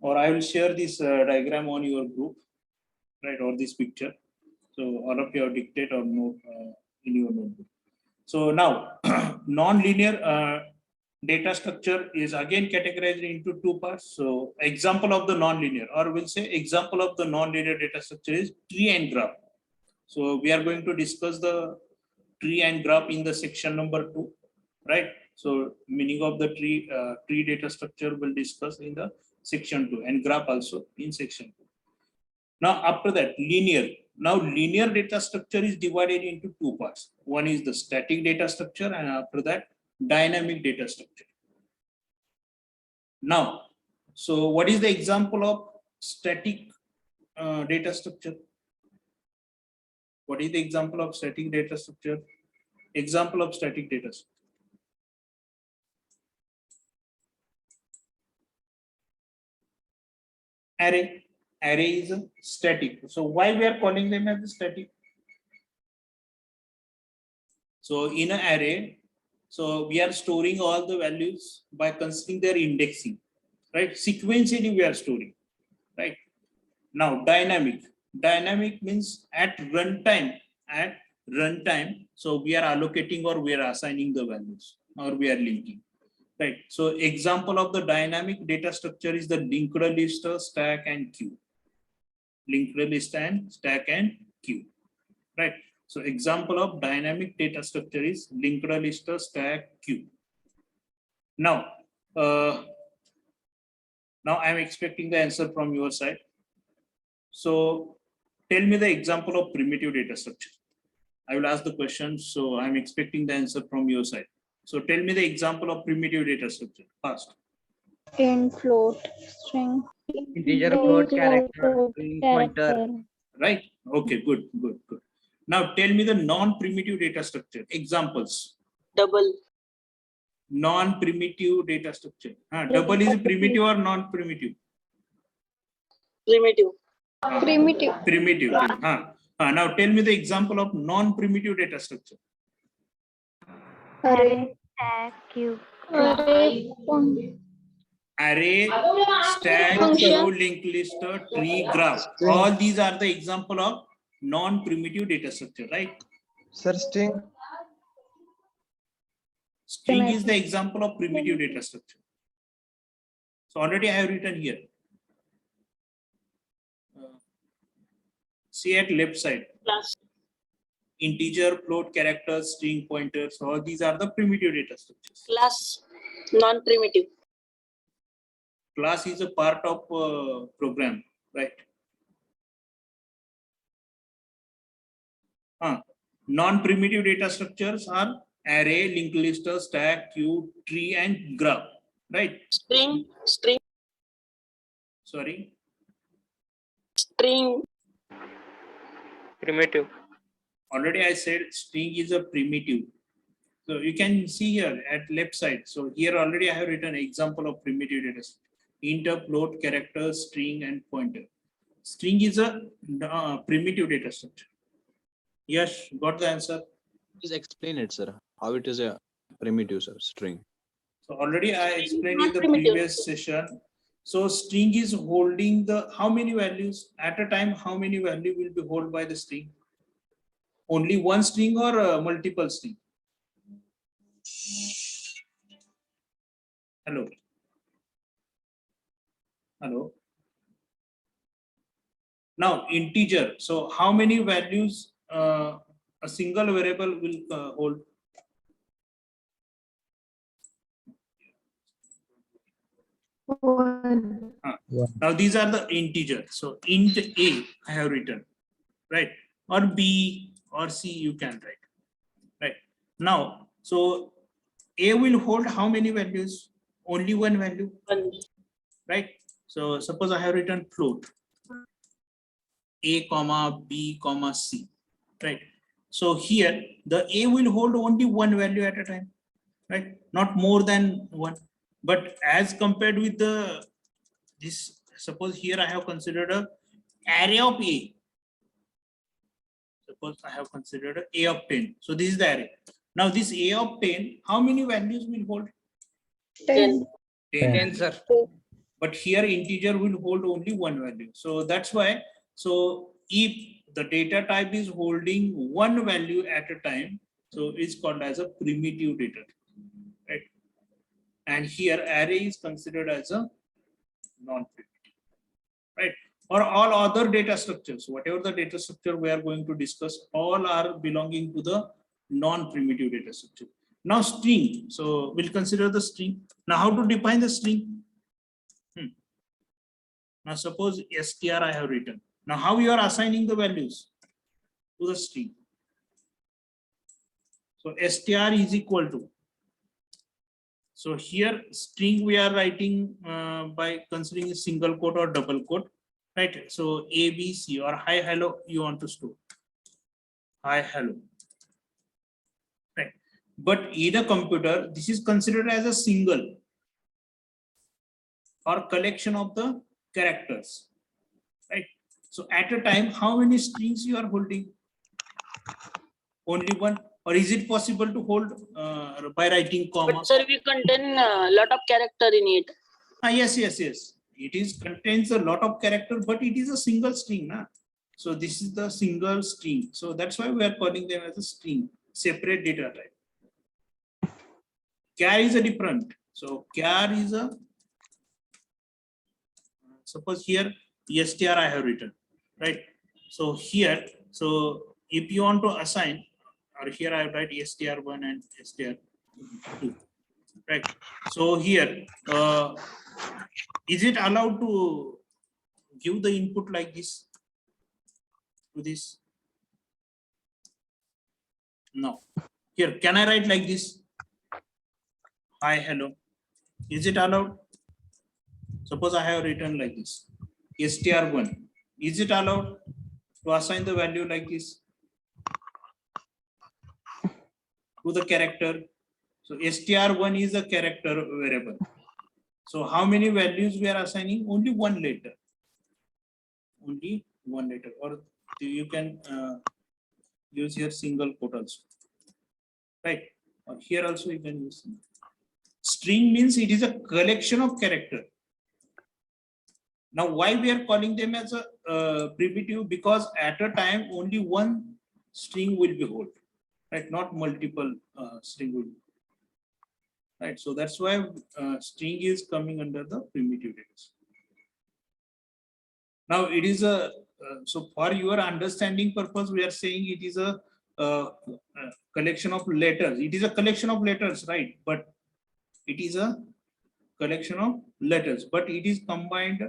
Or I will share this diagram on your group, right, or this picture. So all of you have dictate or note in your notebook. So now non-linear data structure is again categorized into two parts. So example of the non-linear, or we'll say example of the non-linear data structure is tree and graph. So we are going to discuss the tree and graph in the section number 2, right? So meaning of the tree data structure will discuss in the section 2, and graph also in section 2. Now after that, linear. Now linear data structure is divided into two parts. One is the static data structure, and after that dynamic data structure. Now, so what is the example of static data structure? What is the example of static data structure? Example of static data structure. Array. Array is static. So why we are calling them as static? So in an array, so we are storing all the values by considering their indexing, right? Sequentially we are storing, right? Now dynamic. Dynamic means at runtime. At runtime, so we are allocating or we are assigning the values, or we are linking, right? So example of the dynamic data structure is the linked list, stack, and queue. Linked list and stack and queue, right? So example of dynamic data structure is linked list, stack, queue. Now, now I am expecting the answer from your side. So tell me the example of primitive data structure. I will ask the question. So I'm expecting the answer from your side. So tell me the example of primitive data structure fast. Int, float, string. Integer, float, character, string, pointer. Right? Okay, good. Now tell me the non-primitive data structure. Examples. double, Non-primitive data structure. Double is primitive or non-primitive? primitive, Primitive. Now tell me the example of non-primitive data structure. Array, stack, queue. Array, Array, stack, queue, linked list, tree, graph. All these are the example of non-primitive data structure, right? Sir, string. String is the example of primitive data structure. So already I have written here. See at left side. class, Integer, float, characters, string, pointers. All these are the primitive data structures. class, non-primitive, class is a part of program, right? Non-primitive data structures are array, linked list, stack, queue, tree, and graph, right? String. Sorry. String. Primitive. Already I said string is a primitive. So you can see here at left side. So here already I have written example of primitive data structure. Inter, float, character, string, and pointer. String is a primitive data structure. Yes, got the answer. Please explain it, sir. How it is a primitive, sir, string. So already I explained in Not the primitive. previous session. So string is holding the how many values at a time? How many value will be held by the string? Only one string or multiple string? Hello. Hello. Now integer. So how many values a single variable will hold? One. Now these are the integers. So int a I have written, right? Or b or c you can write, right? Now so a will hold how many values? Only one value, right? So suppose I have written float a comma b comma c, right? So here the a will hold only one value at a time, right? Not more than one. But as compared with the this, suppose here I have considered a array of a. Suppose I have considered a of 10. So this is the array. Now this a of 10, how many values will hold? 10. 10, sir. But here integer will hold only one value. So that's why, so if the data type is holding one value at a time, so it's called as a primitive data, right? And here array is considered as a non-primitive, right? Or all other data structures, whatever the data structure we are going to discuss, all are belonging to the non-primitive data structure. Now string, so we'll consider the string. Now how to define the string? Now suppose str I have written. Now how you are assigning the values to the string? So str is equal to. So here string we are writing by considering a single quote or double quote, right? So A, B, C or hi, hello you want to store. Hi, hello. Right. But in a computer, this is considered as a single or collection of the characters, right? So at a time, how many strings you are holding? Only one, or is it possible to hold by writing comma? But sir, we contain a lot of character in it. Yes. It is contains a lot of character, but it is a single string, na? So this is the single string. So that's why we are calling them as a string, separate data type. Char is a different. So char is a, suppose here str I have written, right? So here, so if you want to assign, or here I write str1 and str2, right? So here, is it allowed to give the input like this to this? No. Here, can I write like this? Hi, hello. Is it allowed? Suppose I have written like this, str1. Is it allowed to assign the value like this to the character? So str1 is a character variable. So how many values we are assigning? Only one letter. Only one letter. Or you can use here single quote also. Right? Or here also you can use. String means it is a collection of character. Now why we are calling them as a primitive? Because at a time only one string will be held, right? Not multiple string will be. Right, so that's why string is coming under the primitive data. Now it is a so for your understanding purpose, we are saying it is a collection of letters. It is a collection of letters, right? But it is a collection of letters, but it is combined,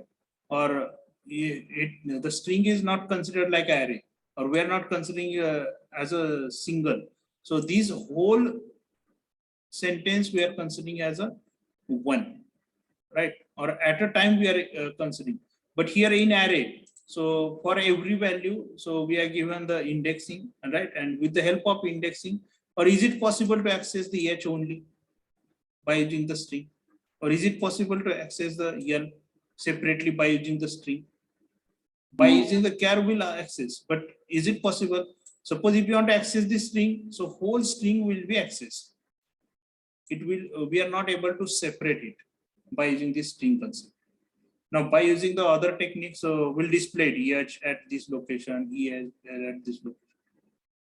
or the string is not considered like array, or we are not considering as a single. So these whole sentence we are considering as a one, right? Or at a time we are considering. But here in array, so for every value, so we are given the indexing, right? And with the help of indexing, or is it possible to access the H only by using the string? Or is it possible to access the L separately by using the string? By using the char will access, but is it possible? Suppose if you want to access this string, so whole string will be accessed. It will, we are not able to separate it by using this string concept. Now, by using the other techniques, so we'll display EH at this location, EH at this location,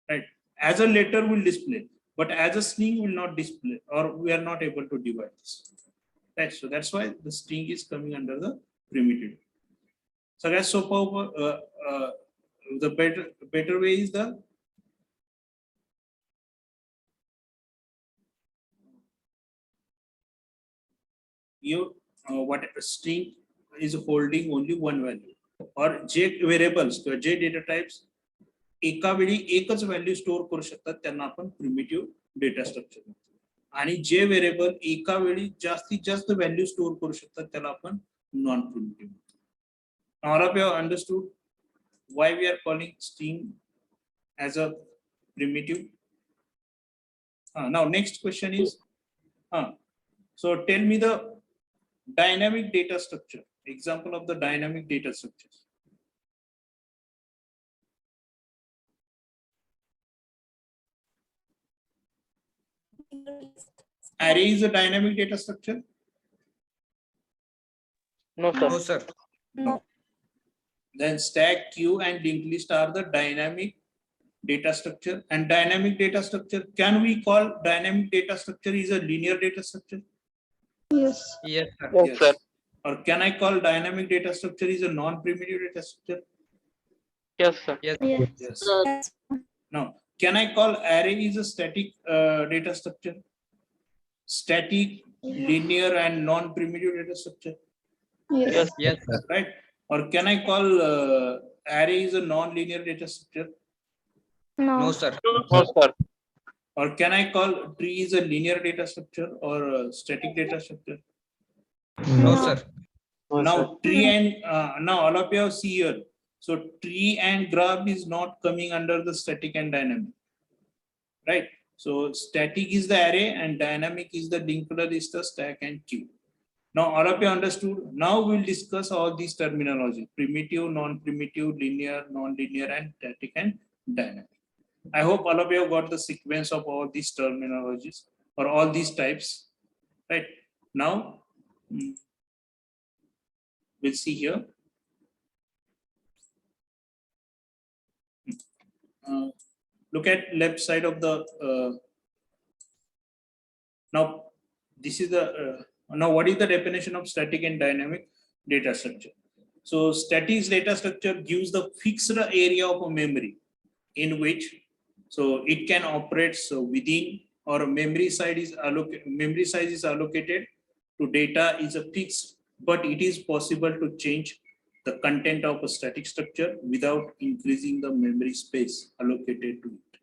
right? As a letter will display, but as a string will not display, or we are not able to divide this. Right? So that's why the string is coming under the primitive. So guys, so the better way is the what string is holding only one value, or J variables, J data types एका वेळी एकच value store करू शकतात, त्यांना आपण primitive data structure म्हणतो. आणि जे variable एका वेळी जास्तीत जास्त व्हॅल्यू स्टोअर करू शकतात त्याला आपण नॉन प्रिमिटिव्ह म्हणतो. All of you have understood why we are calling string as a primitive? Now next question is, so tell me the dynamic data structure. Example of the dynamic data structures. Array is a dynamic data structure? No, sir. No, sir. No. Then stack, queue, and linked list are the dynamic data structure. And dynamic data structure, can we call dynamic data structure is a linear data structure? Yes. Yes, sir. Yes, sir. Or can I call dynamic data structure is a non-primitive data structure? Yes, sir. Yes. Yes. Now, can I call array is a static data structure? Static, linear, and non-primitive data structure? Yes. Yes, sir. Right? Or can I call array is a non-linear data structure? No, No. sir. No, sir. Or can I call tree is a linear data structure or a static data structure? No, No. sir. No, sir. Now tree and now all of you have see here. So tree and graph is not coming under the static and dynamic, right? So static is the array and dynamic is the linked list, the stack and queue. Now all of you understood. Now we'll discuss all these terminology: primitive, non-primitive, linear, non-linear, and static and dynamic. I hope all of you have got the sequence of all these terminologies or all these types, right? Now we'll see here. Look at left side of the now this is the now what is the definition of static and dynamic data structure? So static data structure gives the fixed area of a memory in which so it can operate so within, or memory size is allocated to data is a fixed, but it is possible to change the content of a static structure without increasing the memory space allocated to it,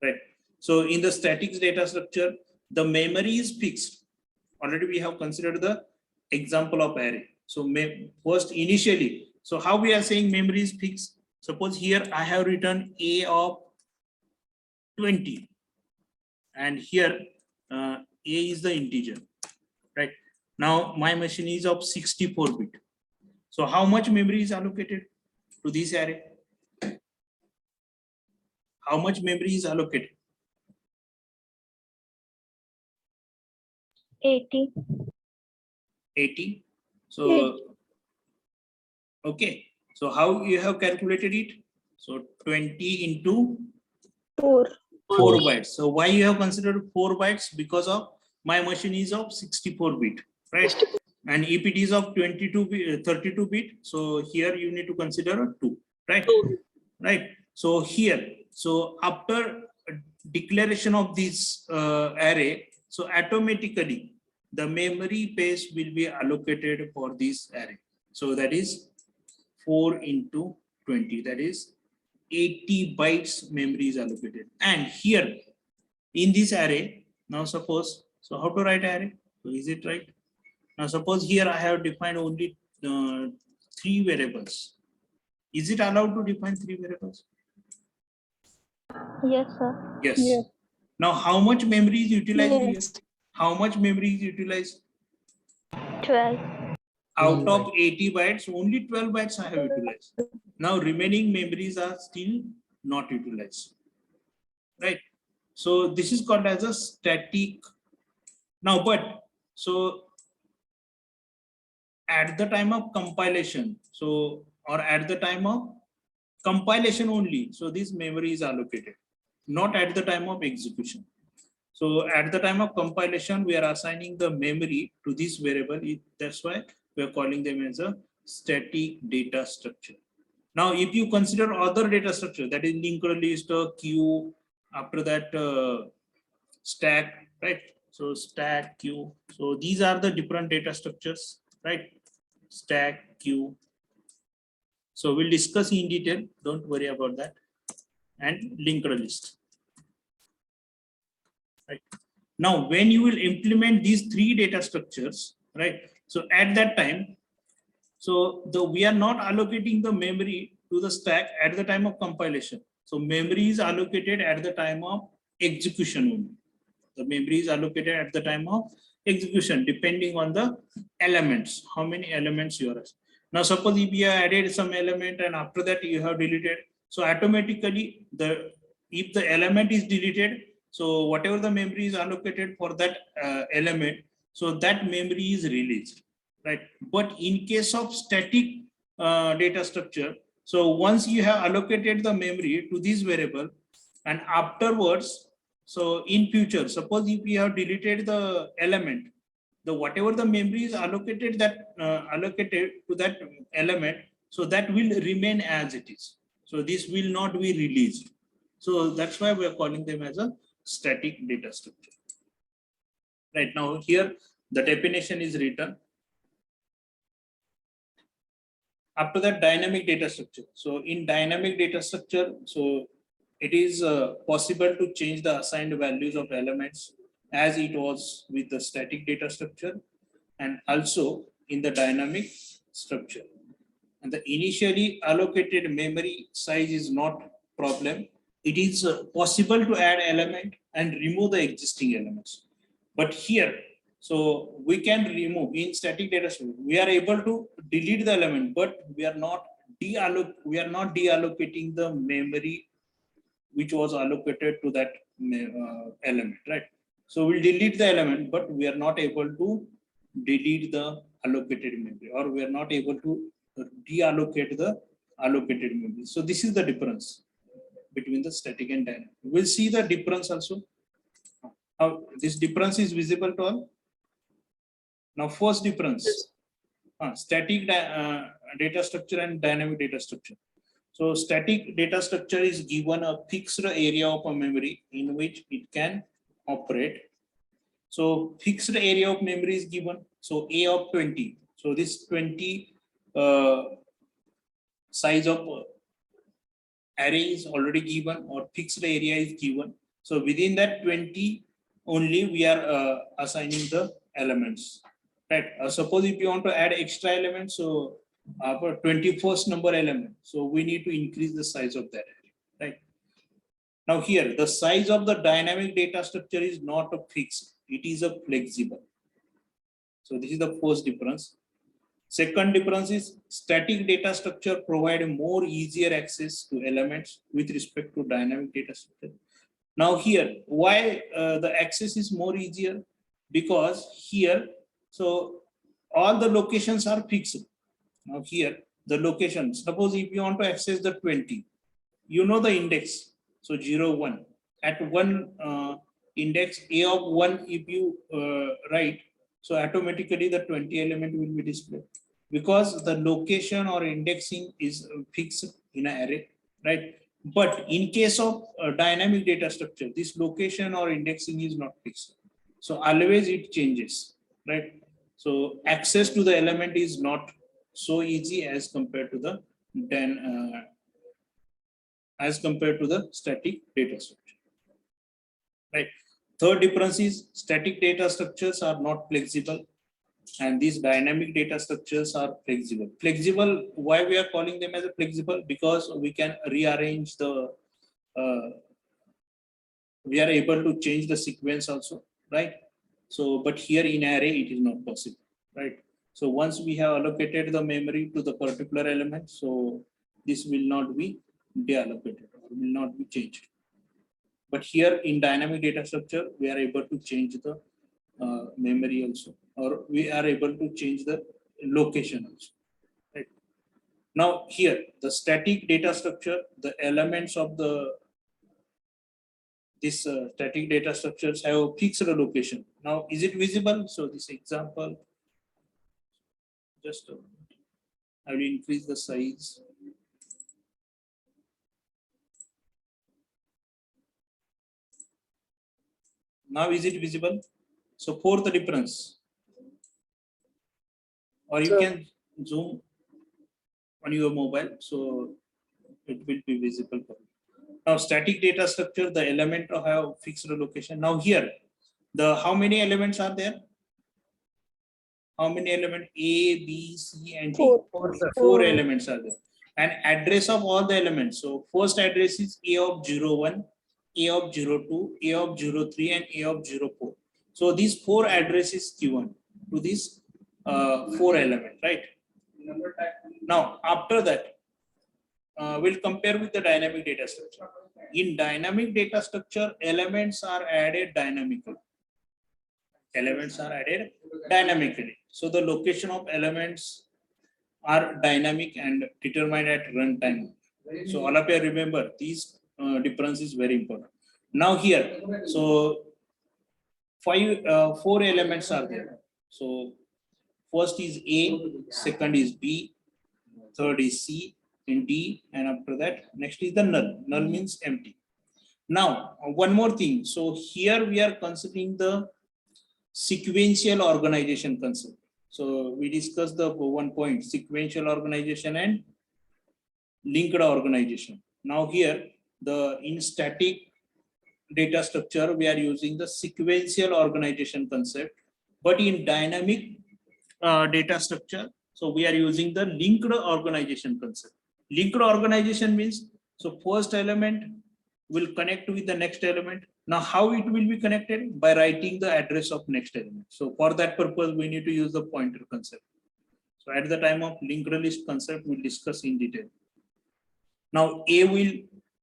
right? So in the static data structure, the memory is fixed. Already we have considered the example of array. So first initially, so how we are saying memory is fixed? Suppose here I have written a of 20 and here a is the integer, right? Now my machine is of 64 bit. So how much memory is allocated to this array? How much memory is allocated? 80. 80. So okay, so how you have calculated it? So 20 into 4. 4 bytes. So why you have considered 4 bytes? Because of my machine is of 64 bit, right? And if it is of 32 bit, so here you need to consider 2, right? Right. So here, so after declaration of this array, so automatically the memory space will be allocated for this array. So that is 4 into 20, that is 80 bytes memory is allocated. And here in this array, now suppose, so how to write array? So is it right? Now suppose here I have defined only 3 variables. Is it allowed to define 3 variables? Yes, sir. Yes. Yes. Now how much memory is utilized here? Yes. How much memory is utilized? 12. Out of 80 bytes, only 12 bytes I have utilized. Now remaining memories are still not utilized. Right? So this is called as a static. Now, but so at the time of compilation, so or at the time of compilation only, so this memory is allocated, not at the time of execution. So at the time of compilation, we are assigning the memory to this variable. That's why we are calling them as a static data structure. Now, if you consider other data structure, that is linked list, queue, after that stack, right? So stack, queue. So these are the different data structures, right? Stack, queue. So we'll discuss in detail. Don't worry about that. And linked list. Right. Now, when you will implement these 3 data structures, right? So at that time, so we are not allocating the memory to the stack at the time of compilation. So memory is allocated at the time of execution only. The memory is allocated at the time of execution, depending on the elements, how many elements you are. Now, suppose if you have added some element and after that you have deleted, so automatically if the element is deleted, so whatever the memory is allocated for that element, so that memory is released, right? But in case of static data structure, so once you have allocated the memory to this variable, and afterwards, so in future, suppose if you have deleted the element, the whatever the memory is allocated allocated to that element, so that will remain as it is. So this will not be released. So that's why we are calling them as a static data structure. Right now here the definition is written. After that, dynamic data structure. So in dynamic data structure, so it is possible to change the assigned values of elements as it was with the static data structure, and also in the dynamic structure. And the initially allocated memory size is not problem. It is possible to add element and remove the existing elements. But here, so we can remove in static data structure, we are able to delete the element, but we are not deallocating the memory which was allocated to that element, right? So we'll delete the element, but we are not able to delete the allocated memory, or we are not able to deallocate the allocated memory. So this is the difference between the static and dynamic. We'll see the difference also. How this difference is visible to all. Now, first difference, static data structure and dynamic data structure. So static data structure is given a fixed area of a memory in which it can operate. So fixed area of memory is given. So A of 20. So this 20 size of array is already given, or fixed area is given. So within that 20 only we are assigning the elements. Right. Suppose if you want to add extra elements, so for 21st number element, so we need to increase the size of that array, right? Now here, the size of the dynamic data structure is not a fixed, it is a flexible. So this is the first difference. Second difference is static data structure provide more easier access to elements with respect to dynamic data structure. Now here, why the access is more easier? Because here, so all the locations are fixed. Now here, the location, suppose if you want to access the 20, you know the index, so 0, 1. At one index A of 1, if you write, so automatically the 20 element will be displayed. Because the location or indexing is fixed in an array, right? But in case of dynamic data structure, this location or indexing is not fixed. So always it changes. right? So access to the element is not so easy as compared to the static data structure, right? Third difference is static data structures are not flexible, and these dynamic data structures are flexible. Flexible, why we are calling them as a flexible? Because we can rearrange the, we are able to change the sequence also, right? So, but here in array, it is not possible, right? So once we have allocated the memory to the particular element, so this will not be deallocated, or will not be changed. But here in dynamic data structure, we are able to change the memory also, or we are able to change the location also, right? Now here, the static data structure, the elements of this static data structures have a fixed location. Now, is it visible? So this example, just I will increase the size. Now, is it visible? So for the difference, or you So- can zoom on your mobile, so it will be visible for you. Now, static data structure, the element have fixed location. Now here, the how many elements are there? How many elements? A, B, C, and D. Four. Four elements are there. And address of all the elements. So first address is A of 01, A of 02, A of 03, and A of 04. So these four addresses given to these four elements, right? Now, after that, we'll compare with the dynamic data structure. In dynamic data structure, elements are added dynamically. Elements are added dynamically. So the location of elements are dynamic and determined at runtime. So all of you remember these difference is very important. Now here, so four elements are there. So first is A, second is B, third is C, and D, and after that, next is the null. Null means empty. Now, one more thing. So here we are considering the sequential organization concept. So we discussed the one point, sequential organization and linked organization. Now here, in static data structure, we are using the sequential organization concept, but in dynamic data structure, so we are using the linked organization concept. Linked organization means, so first element will connect with the next element. Now, how it will be connected? By writing the address of next element. So for that purpose, we need to use the pointer concept. So at the time of linked list concept, we'll discuss in detail. Now A will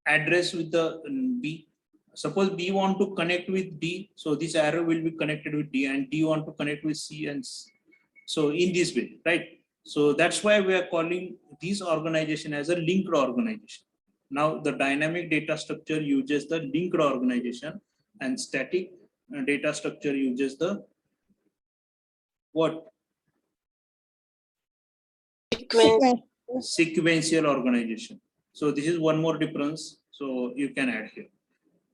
address with the B. Suppose B want to connect with D, so this arrow will be connected with D, and D want to connect with C, and so in this way, right? So that's why we are calling this organization as a linked organization. Now the dynamic data structure uses the linked organization, and static data structure uses the what? Sequence. Sequential organization. So this is one more difference. So you can add here,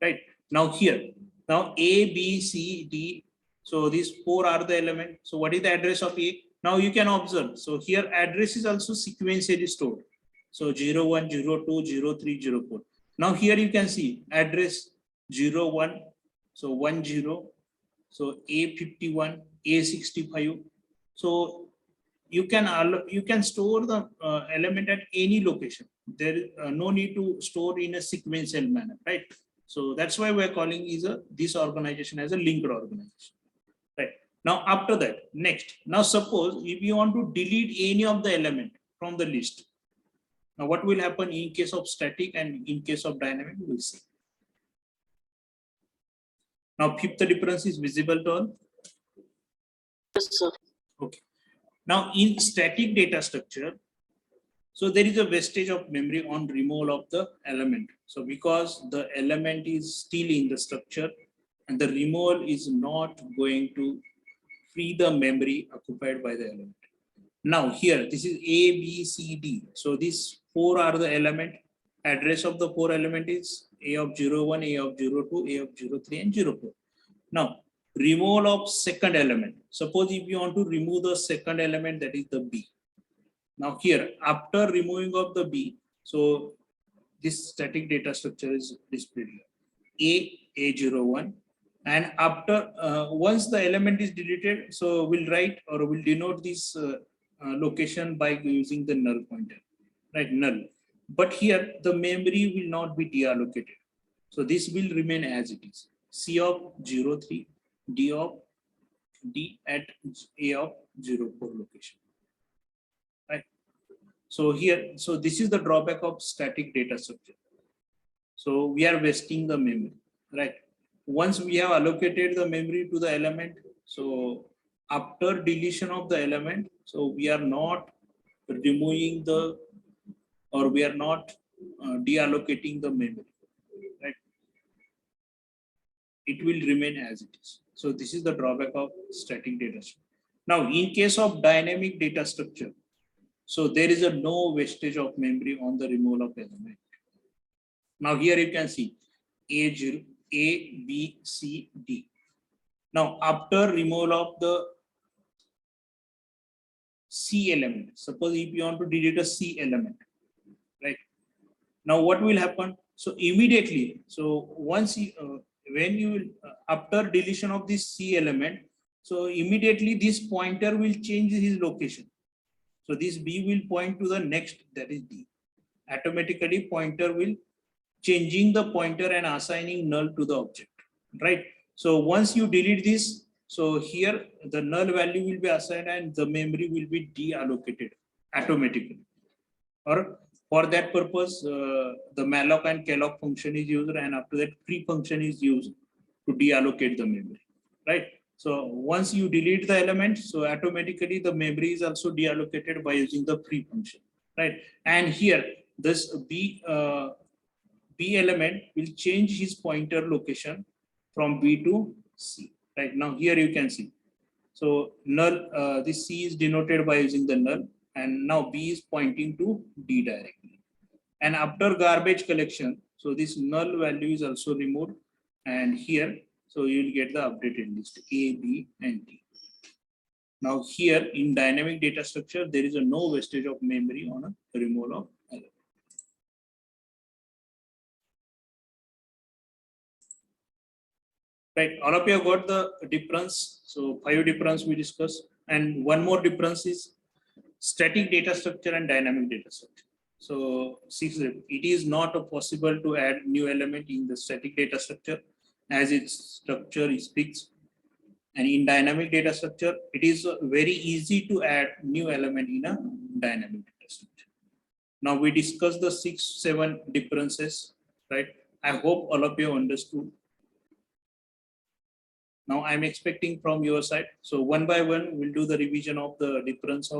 right? Now here, now A, B, C, D. So these four are the element. So what is the address of A? Now you can observe. So here address is also sequentially stored. So 01, 02, 03, 04. Now here you can see address 01, so 10, so A51, A65. So you can store the element at any location. There is no need to store in a sequential manner, right? So that's why we're calling this organization as a linked organization, right? Now after that, next, now suppose if you want to delete any of the element from the list, now what will happen in case of static and in case of dynamic, we will see. Now fifth difference is visible to all. Yes, sir. Okay. Now in static data structure, so there is a wastage of memory on removal of the element. So because the element is still in the structure and the removal is not going to free the memory occupied by the element. Now here, this is A, B, C, D. So these four are the element. Address of the four element is A of 01, A of 02, A of 03, and 04. Now, removal of second element. Suppose if you want to remove the second element, that is the B. Now here, after removing of the B, so this static data structure is displayed here. A01, and after once the element is deleted, so we'll write or we'll denote this location by using the null pointer, right? Null. But here the memory will not be deallocated, so this will remain as it is. C of 03, D of D at A of 04 location, right? So here, so this is the drawback of static data structure. So we are wasting the memory, right? Once we have allocated the memory to the element, so after deletion of the element, so we are not removing the, or we are not deallocating the memory, right? It will remain as it is. So this is the drawback of static data structure. Now, in case of dynamic data structure, so there is a no wastage of memory on the removal of element. Now here you can see A0, A, B, C, D. Now after removal of the C element, suppose if you want to delete a C element, right? Now what will happen? So immediately, so once you, when you will, after deletion of this C element, so immediately this pointer will change his location. So this B will point to the next, that is D. Automatically pointer will changing the pointer and assigning null to the object, right? So once you delete this, so here the null value will be assigned and the memory will be deallocated automatically. Or for that purpose, the malloc and calloc function is used, and after that free function is used to deallocate the memory, right? So once you delete the element, so automatically the memory is also deallocated by using the free function, right? And here this B element will change his pointer location from B to C. Right now, here you can see. So null, this C is denoted by using the null, and now B is pointing to D directly. And after garbage collection, so this null value is also removed, and here, so you will get the updated list A, B, and D. Now here in dynamic data structure, there is a no wastage of memory on a removal of element. Right, all of you have got the difference. So 5 difference we discussed, and one more difference is static data structure and dynamic data structure. So 6, it is not possible to add new element in the static data structure as its structure is fixed. And in dynamic data structure, it is very easy to add new element in a dynamic data structure. Now we discussed the 6-7 differences, right? I hope all of you understood. Now I'm expecting from your side. So one by one, we'll do the revision of the difference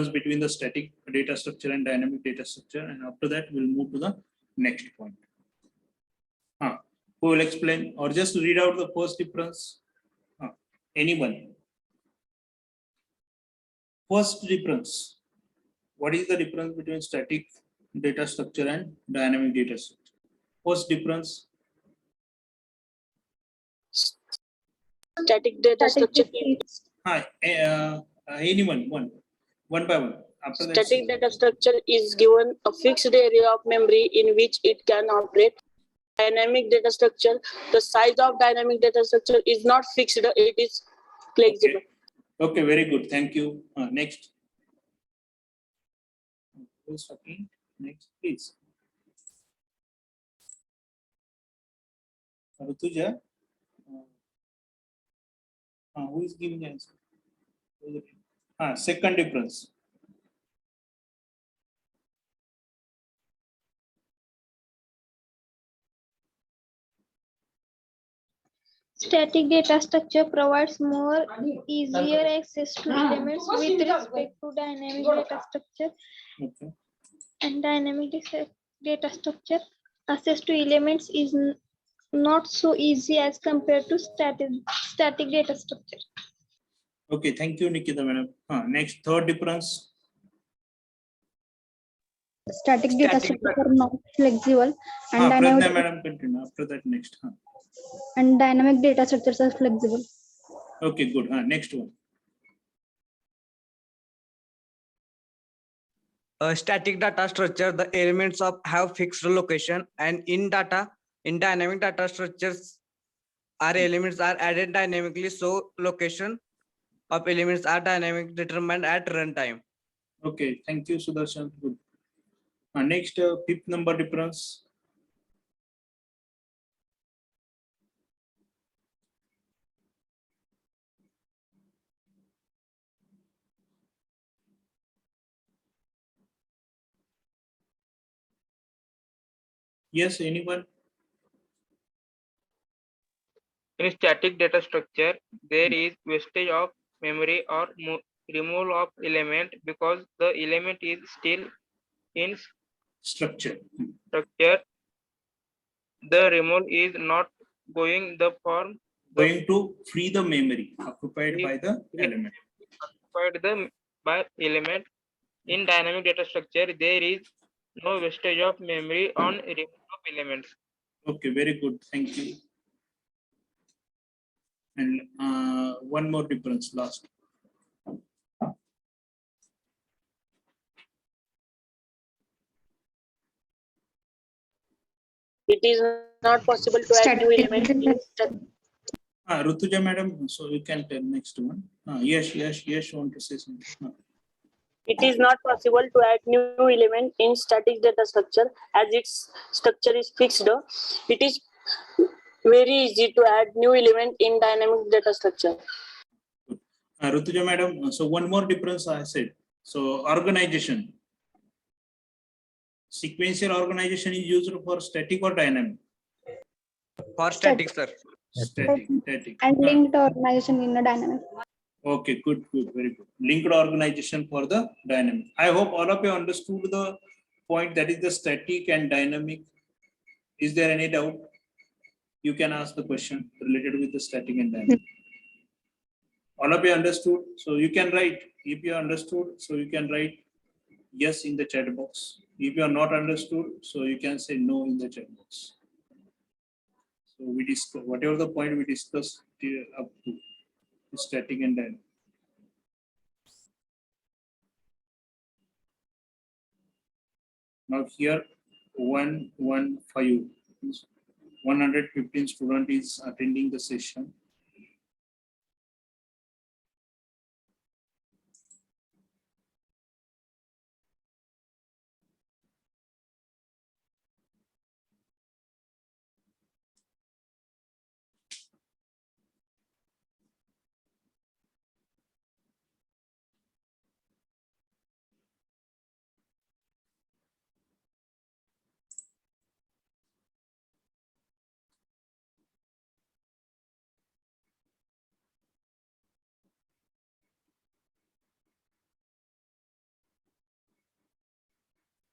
between the static data structure and dynamic data structure. And after that, we'll move to the next point. Who will explain or just read out the first difference? Anyone? First difference. What is the difference between static data structure and dynamic data structure? First difference. Static data structure is Anyone, one by one. After that, static data structure is given a fixed area of memory in which it can operate. Dynamic data structure, the size of dynamic data structure is not fixed, it is flexible. Okay, very good. Thank you. Next. Who's talking? Next, please. Rutuja? Who is giving the answer? Second difference. Static data structure provides more easier access to elements with respect to dynamic data structure. Okay. And dynamic data structure access to elements is not so easy as compared to static data structure. Okay, thank you, Nikita madam. Next, third difference. Static data structure are not flexible and Pradnya dynamic. madam, continue. After that, next. and dynamic data structures are flexible. Okay, good. Next one. A static data structure, the elements of have fixed location, and in dynamic data structures, our elements are added dynamically, so location of elements are dynamic determined at runtime. Okay, thank you, Sudarshan. Good. Next, fifth number difference. Yes, anyone? In static data structure, there is wastage of memory or removal of element because the element is still in Structure. structure. The removal is not going the form Going to free the memory occupied by the free- element. occupied by element. In dynamic data structure, there is no wastage of memory on removal of elements. Okay, very good. Thank you. And one more difference last. It is not possible to add new element in static. Rutuja madam, so you can tell next one. Yes, want to say something. It is not possible to add new element in static data structure as its structure is fixed. It is very easy to add new element in dynamic data structure. Rutuja madam, so one more difference I said. So organization. Sequential organization is used for static or dynamic? For static, sir. Static. And linked organization in a dynamic. Okay, good, very good. Linked organization for the dynamic. I hope all of you understood the point that is the static and dynamic. Is there any doubt? You can ask the question related with the static and dynamic. All of you understood, so you can write. If you understood, so you can write yes in the chat box. If you are not understood, so you can say no in the chat box. So we discuss whatever the point we discussed up to static and dynamic. Now here 115 115 student is attending the session.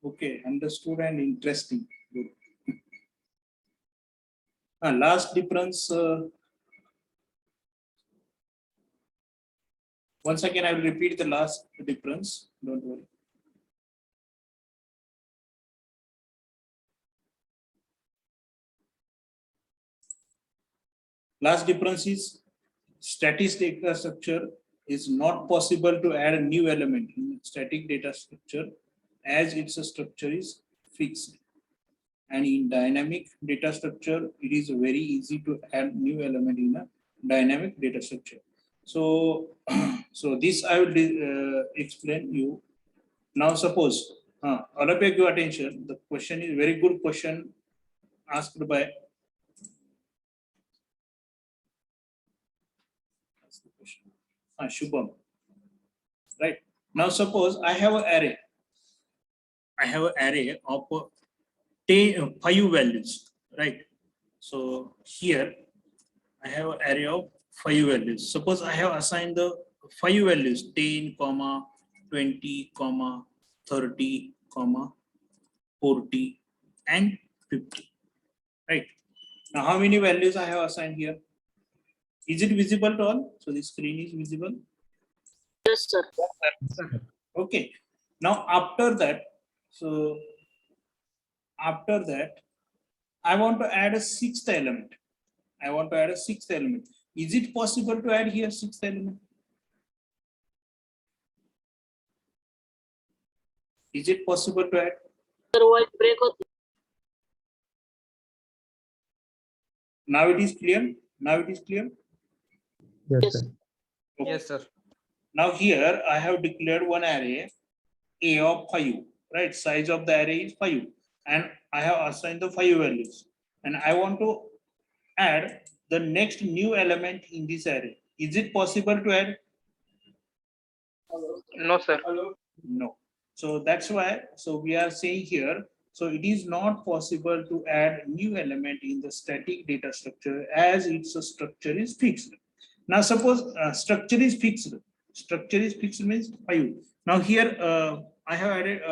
Okay, understood and interesting. Good. Last difference. Once again, I will repeat the last difference. Don't worry. Last difference is static data structure is not possible to add a new element in static data structure as its structure is fixed. And in dynamic data structure, it is very easy to add new element in a dynamic data structure. So, so this I will explain you. Now suppose, all of you give attention. The question is very good question asked by Shubham. Right. Now suppose I have an array. I have an array of 5 values. Right. So here I have an array of 5 values. Suppose I have assigned the 5 values 10, 20, 30, 40 and 50. Right. Now how many values I have assigned here? Is it visible to all? So the screen is visible. Yes, sir. Okay. Now after that, so after that, I want to add a 6th element. I want to add a sixth element. Is it possible to add here sixth element? Is it possible to add? Sir, voice break होती. Now it is clear. Now it is clear. Yes, Yes. sir. Yes, sir. Now here I have declared one array A of 5, right? Size of the array is 5, and I have assigned the 5 values, and I want to add the next new element in this array. Is it possible to add? No, sir. No. So that's why, so we are saying here, so it is not possible to add new element in the static data structure as its structure is fixed. Now suppose structure is fixed. Structure is fixed means 5. Now here I have added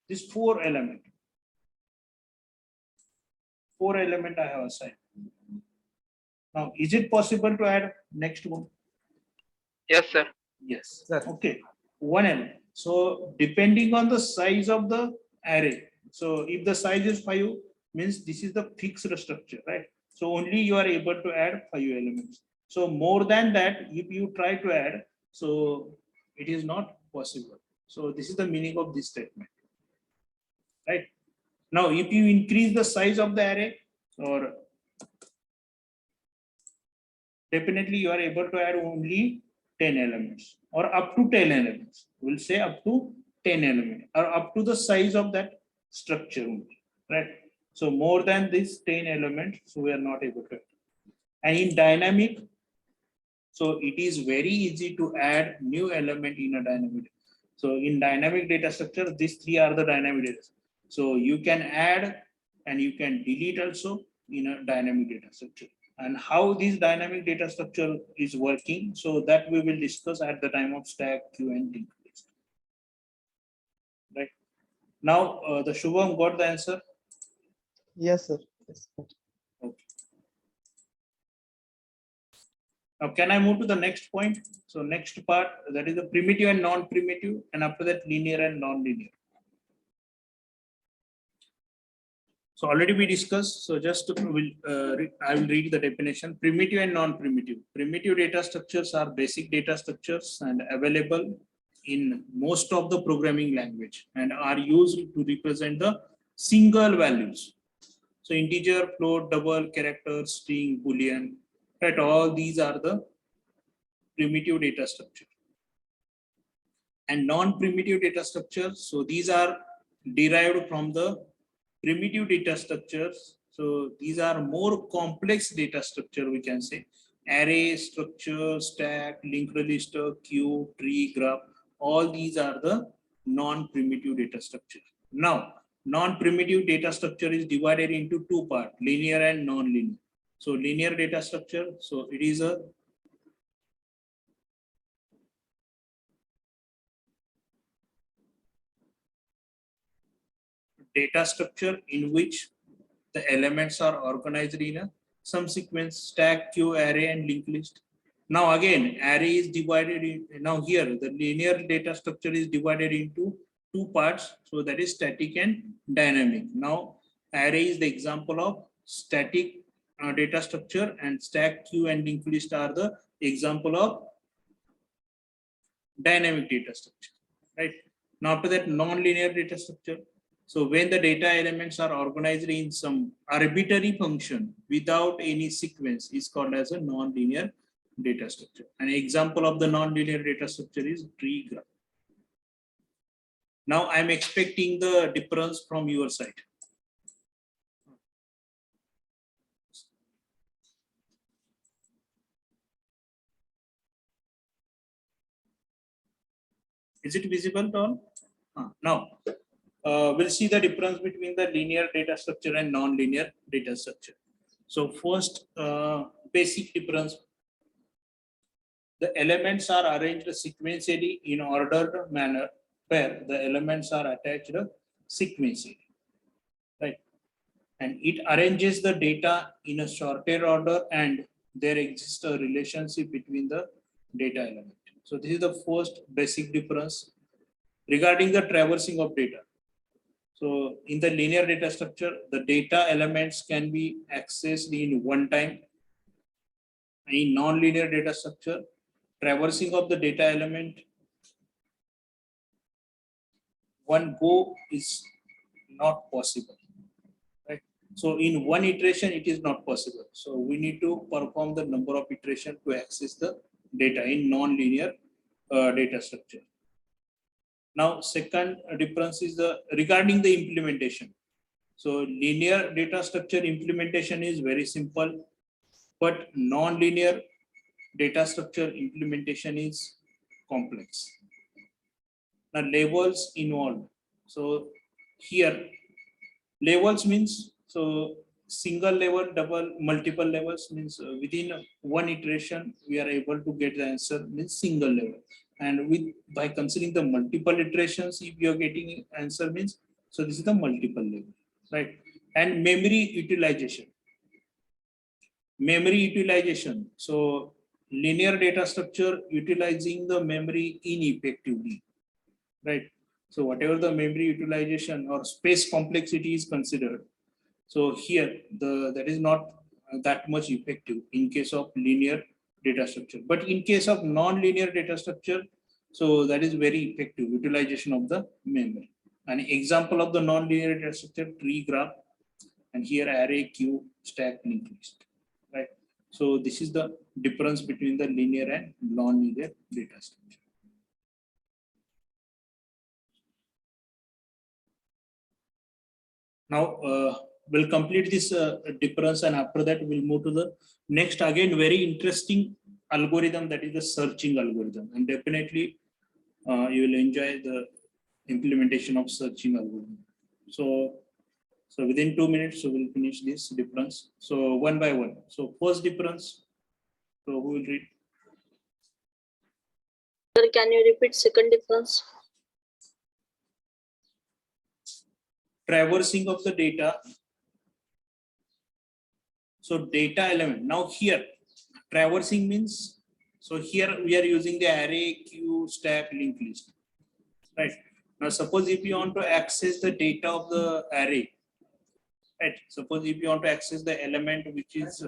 this 4 element. 4 element I have assigned. Now is it possible to add next one? Yes, sir. Yes. Sir. Okay. One element. So depending on the size of the array. So if the size is 5, means this is the fixed structure, right? So only you are able to add 5 elements. So more than that, if you try to add, so it is not possible. So this is the meaning of this statement, right? Now, if you increase the size of the array, or definitely you are able to add only 10 elements or up to 10 elements. We'll say up to 10 elements or up to the size of that structure only, right? So more than this 10 elements, so we are not able to. And in dynamic, so it is very easy to add new element in a dynamic. So in dynamic data structure, these 3 are the dynamic data. So you can add and you can delete also in a dynamic data structure. And how this dynamic data structure is working, so that we will discuss at the time of stack, queue, and linked list. Right now, the Shubham got the answer. Yes, sir. Yes, sir. Okay. Now, can I move to the next point? So next part, that is the primitive and non-primitive, and after that linear and non-linear. So already we discussed. So just I will read the definition. Primitive and non-primitive. Primitive data structures are basic data structures and available in most of the programming language and are used to represent the single values. So integer, float, double, character, string, boolean, right? All these are the primitive data structure. And non-primitive data structures. So these are derived from the primitive data structures. So these are more complex data structure, we can say. Array, structure, stack, linked list, queue, tree, graph. All these are the non-primitive data structure. Now, non-primitive data structure is divided into 2 parts, linear and non-linear. So linear data structure, so it is a data structure in which the elements are organized in a some sequence, stack, queue, array, and linked list. Now again, array is divided in, now here the linear data structure is divided into 2 parts. So that is static and dynamic. Now array is the example of static data structure, and stack, queue, and linked list are the example of dynamic data structure, right? Now after that, non-linear data structure. So when the data elements are organized in some arbitrary function without any sequence is called as a non-linear data structure. An example of the non-linear data structure is tree graph. Now I'm expecting the difference from your side. Is it visible, Tom? Now we'll see the difference between the linear data structure and non-linear data structure. So first, basic difference. The elements are arranged sequentially in ordered manner where the elements are attached sequentially, right? And it arranges the data in a sorted order, and there exists a relationship between the data element. So this is the first basic difference regarding the traversing of data. So in the linear data structure, the data elements can be accessed in one time In non-linear data structure, traversing of the data element one go is not possible, right? So in one iteration, it is not possible. So we need to perform the number of iteration to access the data in non-linear data structure. Now, second difference is the regarding the implementation. So linear data structure implementation is very simple, but non-linear data structure implementation is complex. Now levels involved. So here levels means so single level, double, multiple levels means within one iteration we are able to get the answer means single level. And with by considering the multiple iterations, if you are getting answer means so this is the multiple level, right? And memory utilization. Memory utilization. So linear data structure utilizing the memory ineffectively, right? So whatever the memory utilization or space complexity is considered, so here that is not that much effective in case of linear data structure. But in case of non-linear data structure, so that is very effective utilization of the memory. An example of the non-linear data structure, tree graph, and here array, queue, stack, linked list, right? So this is the difference between the linear and non-linear data structure. Now we'll complete this difference, and after that we'll move to the next again very interesting algorithm, that is the searching algorithm, and definitely you will enjoy the implementation of searching algorithm. So within 2 minutes so we'll finish this difference. So one by one. So first difference. So who will read? Sir, can you repeat second difference? Traversing of the data. So data element. Now here traversing means, so here we are using the array, queue, stack, linked list, right? Now suppose if you want to access the data of the array, right? Suppose if you want to access the element which is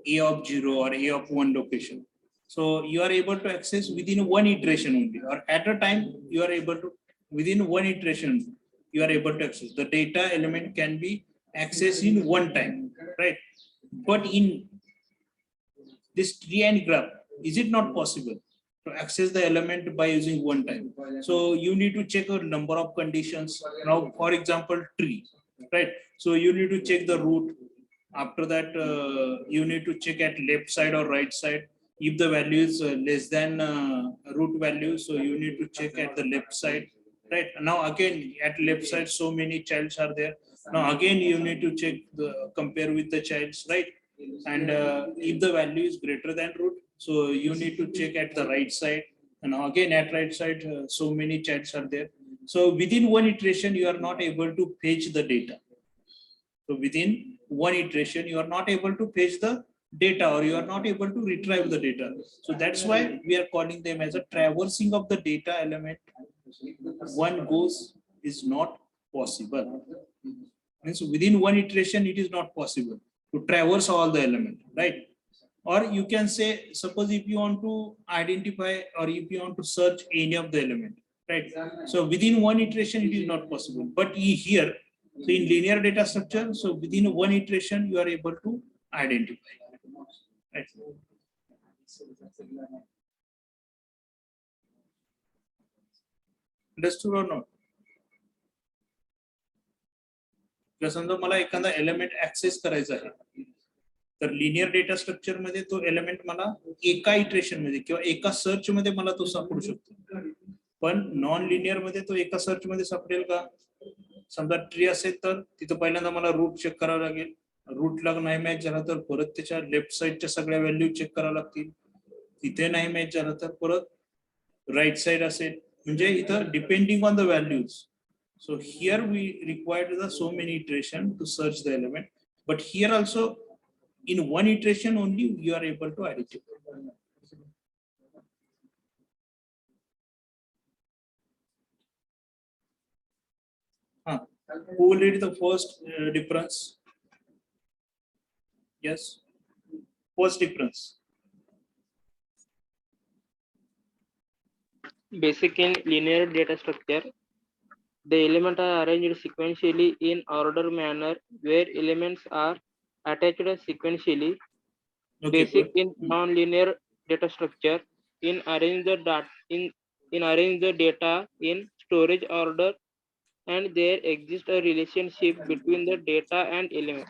a of 0 or a of 1 location, so you are able to access within one iteration only, or at a time you are able to within one iteration you are able to access the data element can be accessed in one time, right? But in this tree and graph, is it not possible to access the element by using one time? So you need to check a number of conditions. Now, for example, tree, right? So you need to check the root. After that, you need to check at left side or right side. If the value is less than root value, so you need to check at the left side, right? Now again, at left side, so many childs are there. Now again, you need to check the compare with the childs, right? And if the value is greater than root, so you need to check at the right side, and again at right side so many chats are there. So within one iteration you are not able to fetch the data. So within one iteration you are not able to fetch the data, or you are not able to retrieve the data. So that's why we are calling them as a traversing of the data element. One goes is not possible. Means within one iteration it is not possible to traverse all the element, right? Or you can say, suppose if you want to identify or if you want to search any of the element, right? So within one iteration it is not possible. But here, so in linear data structure, so within one iteration you are able to identify, right? Understood or not? जर समजा मला एखादा element access करायचा आहे, तर linear data structure मध्ये तो element मला एका इटरेशन मध्ये किंवा एका सर्च मध्ये मला तो सापडू शकतो. पण नॉन लिनियर मध्ये तो एका सर्च मध्ये सापडेल का? समजा ट्री असेल तर तिथं पहिल्यांदा मला रूट चेक करावं लागेल. रूटला नाही मॅच झाला तर परत त्याच्या लेफ्ट साइडच्या सगळ्या व्हॅल्यू चेक करावं लागतील. तिथे नाही मॅच झाला तर परत राईट साइड असेल. म्हणजे इथं depending on the values. So here we required the so many iteration to search the element, but here also in one iteration only you are able to identify. Who will read the first difference? Yes, first difference. Basic in linear data structure. The elements are arranged sequentially in order manner where elements are attached sequentially. Okay, Basic good. in non-linear data structure. In arrange the data in arrange the data in storage order, and there exists a relationship between the data and element.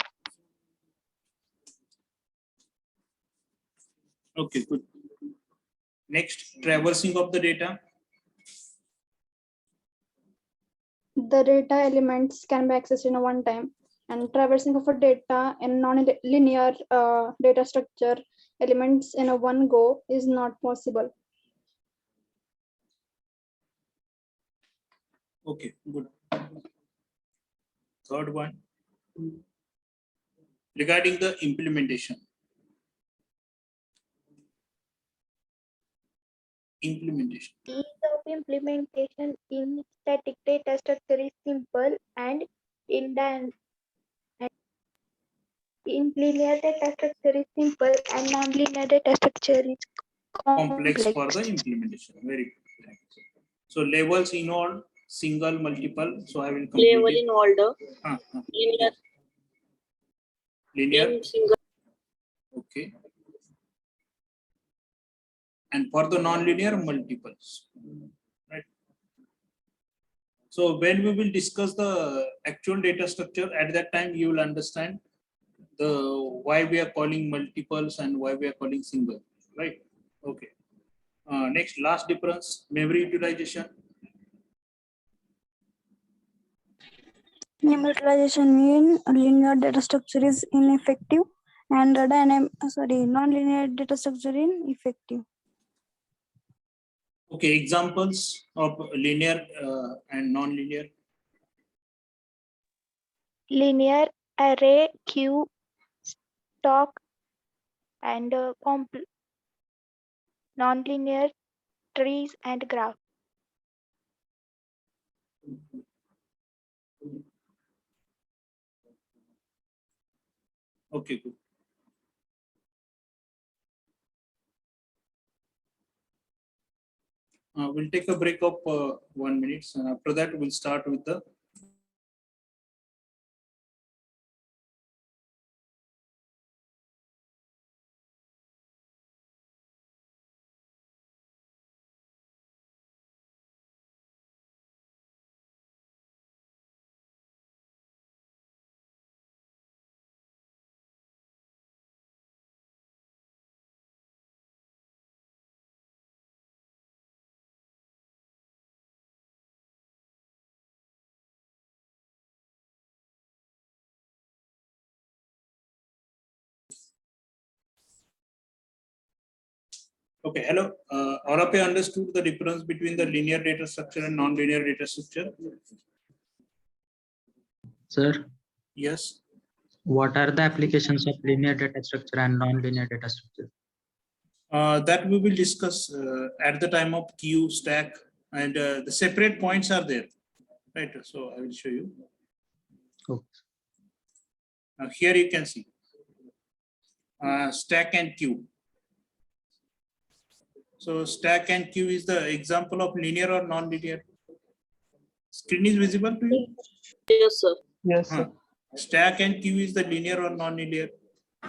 Okay, good. Next, traversing of the data. The data elements can be accessed in a one time, and traversing of a data in non-linear data structure elements in a one go is not possible. Okay, good. Third one, regarding the implementation. Implementation. Ease of implementation in static data structure is simple, and in linear data structure is simple, and non-linear data structure is Complex complex. for the implementation. Very good. Thank you. So levels involved, single, multiple. So I will complete Level it. in order, linear Linear. in single. Okay. And for the non-linear, multiples. Right. So when we will discuss the actual data structure, at that time you will understand the why we are calling multiples and why we are calling single. Right. Okay. Next, last difference, memory utilization. Memory utilization in linear data structure is ineffective, and non-linear data structure is effective. Okay, examples of linear and non-linear. Linear array, queue, stock, and non-linear trees and graph. Okay, good. We'll take a break of 1 minute, and after that we'll start with the okay. Hello, all of you understood the difference between the linear data structure and non-linear data structure? Sir, Yes. what are the applications of linear data structure and non-linear data structure? That we will discuss at the time of queue, stack, and the separate points are there. Right. So I will show you. Okay. Here you can see stack and queue. So stack and queue is the example of linear or non-linear. Screen is visible to you? Yes, sir. Yes, sir. Stack and queue is the linear or non-linear,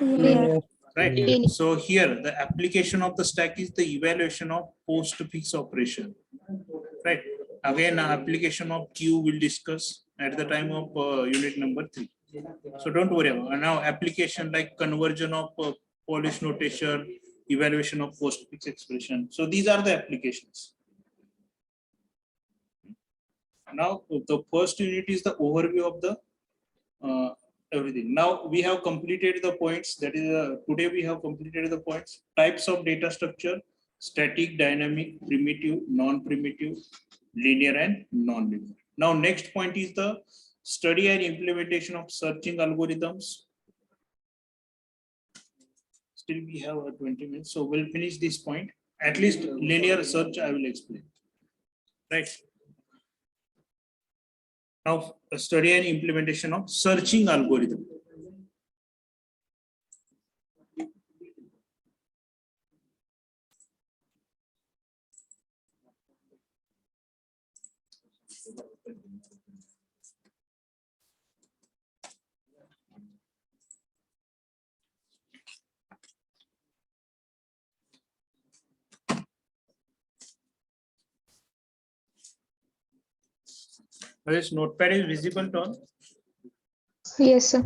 Linear. right? Linear. So here the application of the stack is the evaluation of postfix operation, right? Again, application of queue will discuss at the time of unit number 3. So don't worry about now application like conversion of Polish notation, evaluation of postfix expression. So these are the applications. Now the first unit is the overview of the everything. Now we have completed the points. That is today we have completed the points. Types of data structure: static, dynamic, primitive, non-primitive, linear, and non-linear. Now next point is the study and implementation of searching algorithms. Still we have 20 minutes, so we'll finish this point. At least linear search I will explain. Right. Now study and implementation of searching algorithm. This notepad is visible to all? Yes, sir.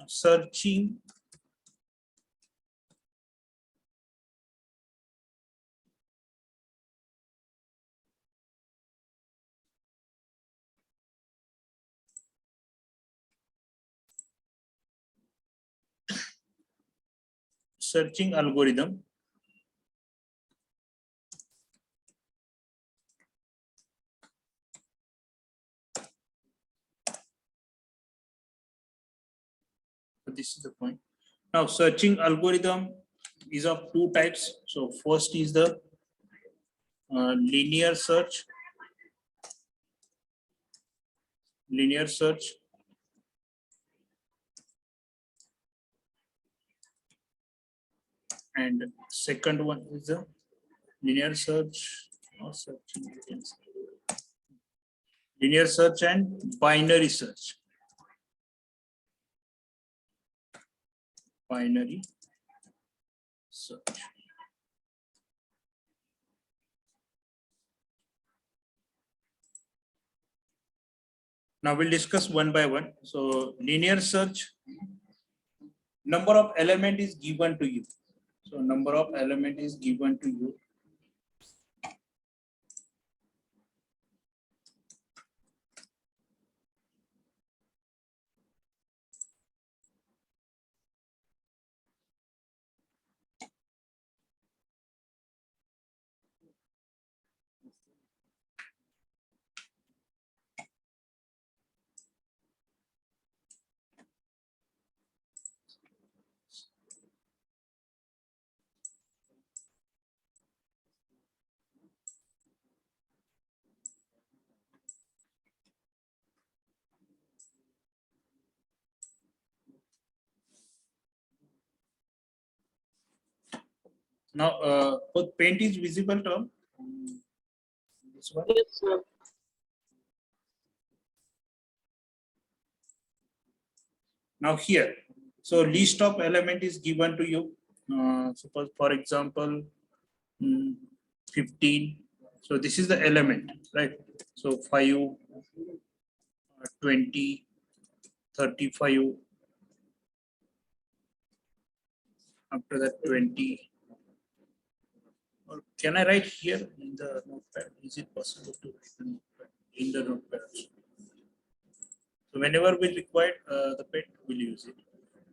Searching algorithm. So this is the point. Now searching algorithm is of two types. So first is the linear search. And second one is the linear search or searching agents. Linear search and binary search. Binary search. Now we'll discuss one by one. So linear search, number of element is given to you. So number of element is given to you. Now, both paint is visible term. This one. Yes, sir. Now here, so list of element is given to you. Suppose, for example, 15. So this is the element, right? So 5, 20, 35. After that 20. Or can I write here in the notepad? Is it possible to write the notepad in the notepad? So whenever we require the pen, we'll use it.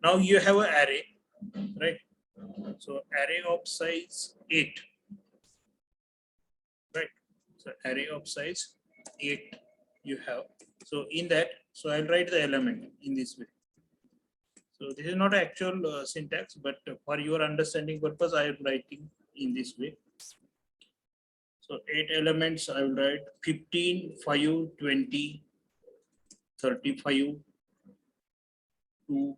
Now you have an array, right? So array of size 8, right? So array of size 8 you have. So in that, so I'll write the element in this way. So this is not actual syntax, but for your understanding purpose, I am writing in this way. So 8 elements I will write 15, 5, 20, 35, 2,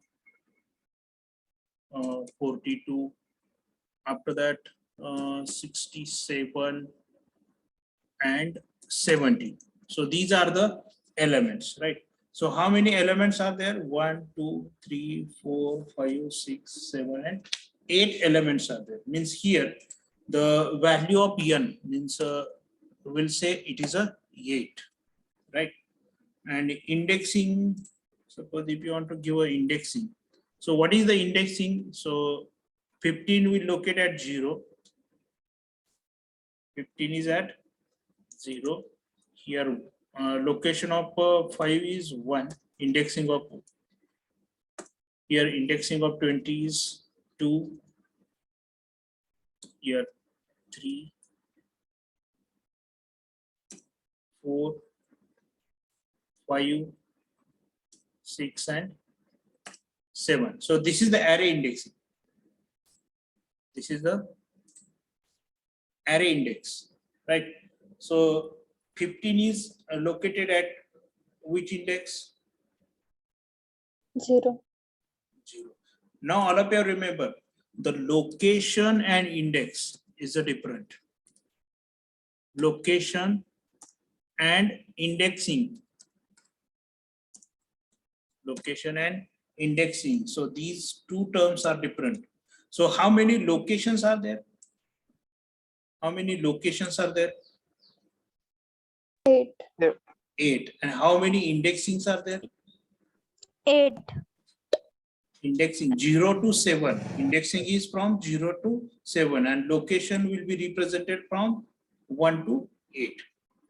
42. After that, 67 and 70. So these are the elements, right? So how many elements are there? 1, 2, 3, 4, 5, 6, 7, and 8 elements are there. Means here the value of n means we'll say it is a 8, right? And indexing, suppose if you want to give a indexing. So what is the indexing? So 15 will locate at 0. 15 is at 0. Here location of 5 is 1. Indexing of here indexing of 20 is 2. Here 3, 4, 5, 6, and 7. So this is the array indexing. This is the array index, right? So 15 is located at which index? 0. 0. Now all of you remember the location and index is a different. Location and indexing. Location and indexing. So these two terms are different. So how many locations are there? How many locations are there? 8. 8. And how many indexings are there? 8. Indexing 0 to 7. Indexing is from 0 to 7 and location will be represented from 1 to 8.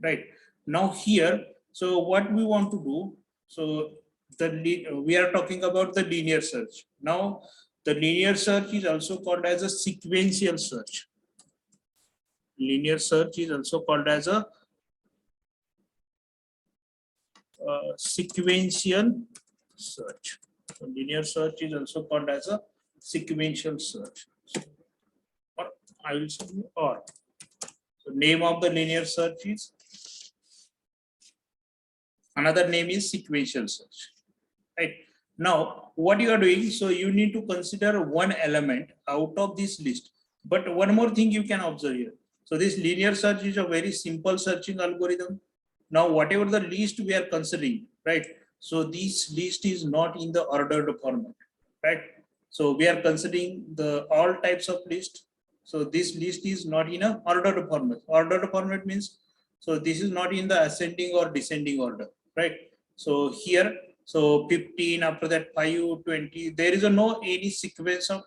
Right. Now here, so what we want to do, so we are talking about the linear search. Now the linear search is also called as a sequential search. Linear search is also called as a sequential search. So linear search is also called as a sequential search. Or I will say or. So name of the linear search is, another name is sequential search. Right. Now what you are doing, so you need to consider one element out of this list. But one more thing you can observe here. So this linear search is a very simple searching algorithm. Now whatever the list we are considering, right? So this list is not in the ordered format, right? So we are considering the all types of list. So this list is not in a ordered format. Ordered format means, so this is not in the ascending or descending order, right? So here, so 15, after that 5, 20, there is a no any sequence of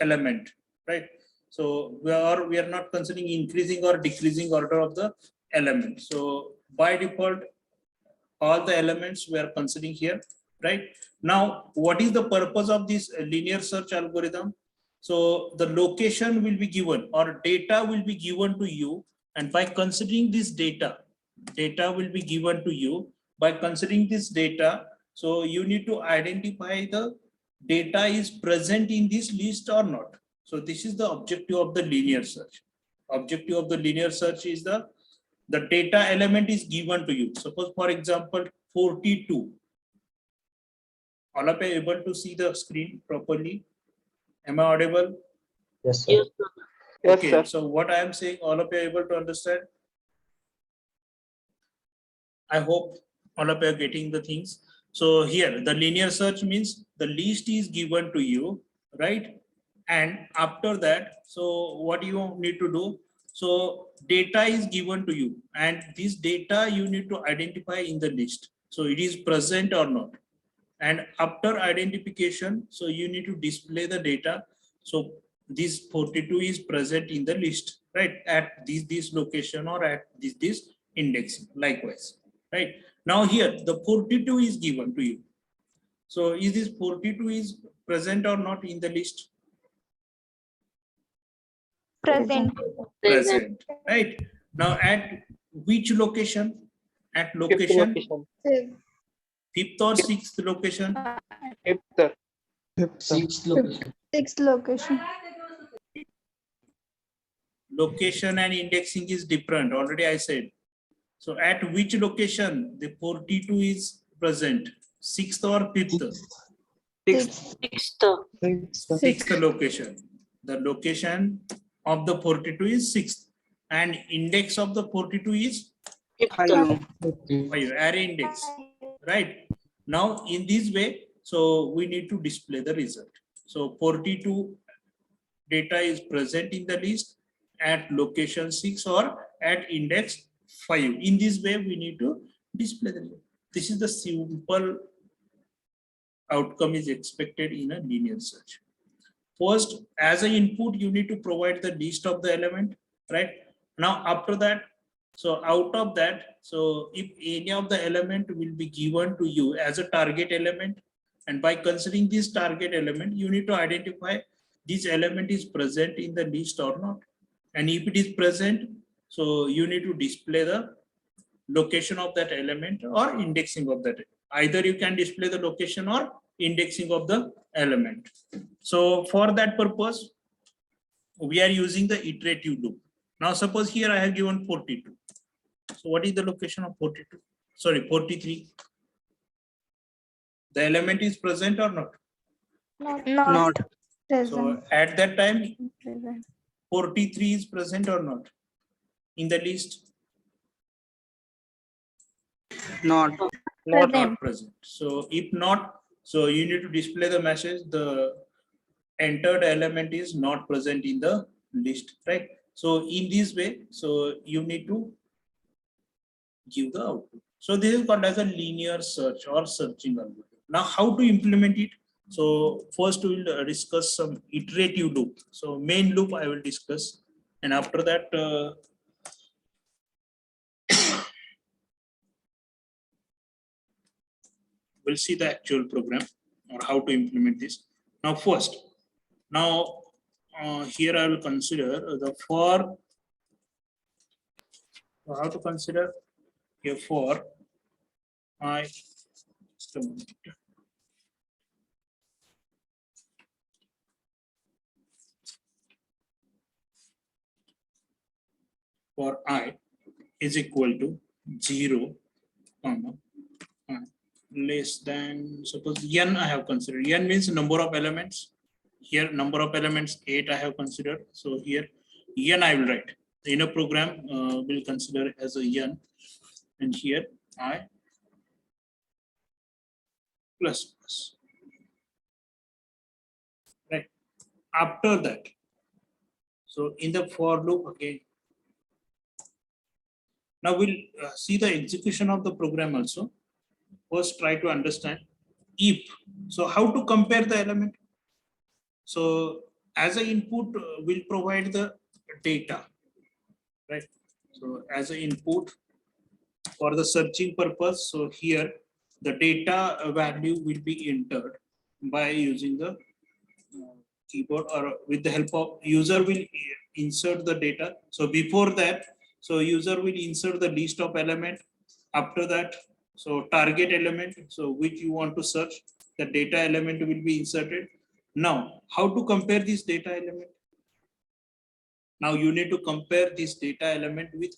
element, right? So we are not considering increasing or decreasing order of the element. So by default, all the elements we are considering here, right? Now, what is the purpose of this linear search algorithm? So the location will be given or data will be given to you, and by considering this data will be given to you. By considering this data, so you need to identify the data is present in this list or not. So this is the objective of the linear search. Objective of the linear search is the data element is given to you. Suppose, for example, 42. All of you are able to see the screen properly? Am I audible? Yes, sir. Yes, sir. Yes, Okay, sir. so what I am saying, all of you are able to understand? I hope all of you are getting the things. So here, the linear search means the list is given to you, right? And after that, so what you need to do? So data is given to you, and this data you need to identify in the list. So it is present or not. And after identification, so you need to display the data. So this 42 is present in the list, right? At this location or at this indexing, likewise, right? Now here, the 42 is given to you. So is this 42 is present or not in the list? Present. Present, right? Now at which location? At Fifth location location. fifth or sixth location? Fifth, sir. Sixth location. 6th location. Location and indexing is different, already I said. So at which location the 42 is present? Sixth or fifth? Sixth. Sixth location. The location of the 42 is sixth, and index of the 42 is 5, array index, right? Now in this way, so we need to display the result. So 42 data is present in the list at location 6 or at index 5. In this way, we need to display the result. This is the simple outcome is expected in a linear search. First, as an input, you need to provide the list of the element, right? Now, after that, so out of that, so if any of the element will be given to you as a target element, and by considering this target element, you need to identify this element is present in the list or not. And if it is present, so you need to display the location of that element or indexing of that. Either you can display the location or indexing of the element. So for that purpose, we are using the iterative loop. Now suppose here I have given 42. So what is the location of 42? Sorry, 43. The element is present or not? Not Present. So at that time, Present. 43 is present or not in the list? Not. Not present. So if not, so you need to display the message the entered element is not present in the list, right? So in this way, so you need to give the output. So this is called as a linear search or searching algorithm. Now, how to implement it? So first we will discuss some iterative loop. So main loop I will discuss, and after that we'll see the actual program or how to implement this. Now first, here I will consider the for. How to consider here for I. Just a moment. For I is equal to 0, comma, less than, suppose n I have considered. N means number of elements. Here number of elements 8 I have considered. So here n I will write. The inner program will consider as a n, and here I plus plus. Right. After that, so in the for loop again. Now we'll see the execution of the program also. First, try to understand if. So how to compare the element? So as an input, we'll provide the data, right? So as an input for the searching purpose. So here the data value will be entered by using the keyboard, or with the help of user will insert the data. So before that, so user will insert the list of element. After that, so target element, so which you want to search, the data element will be inserted. Now, how to compare this data element? Now you need to compare this data element with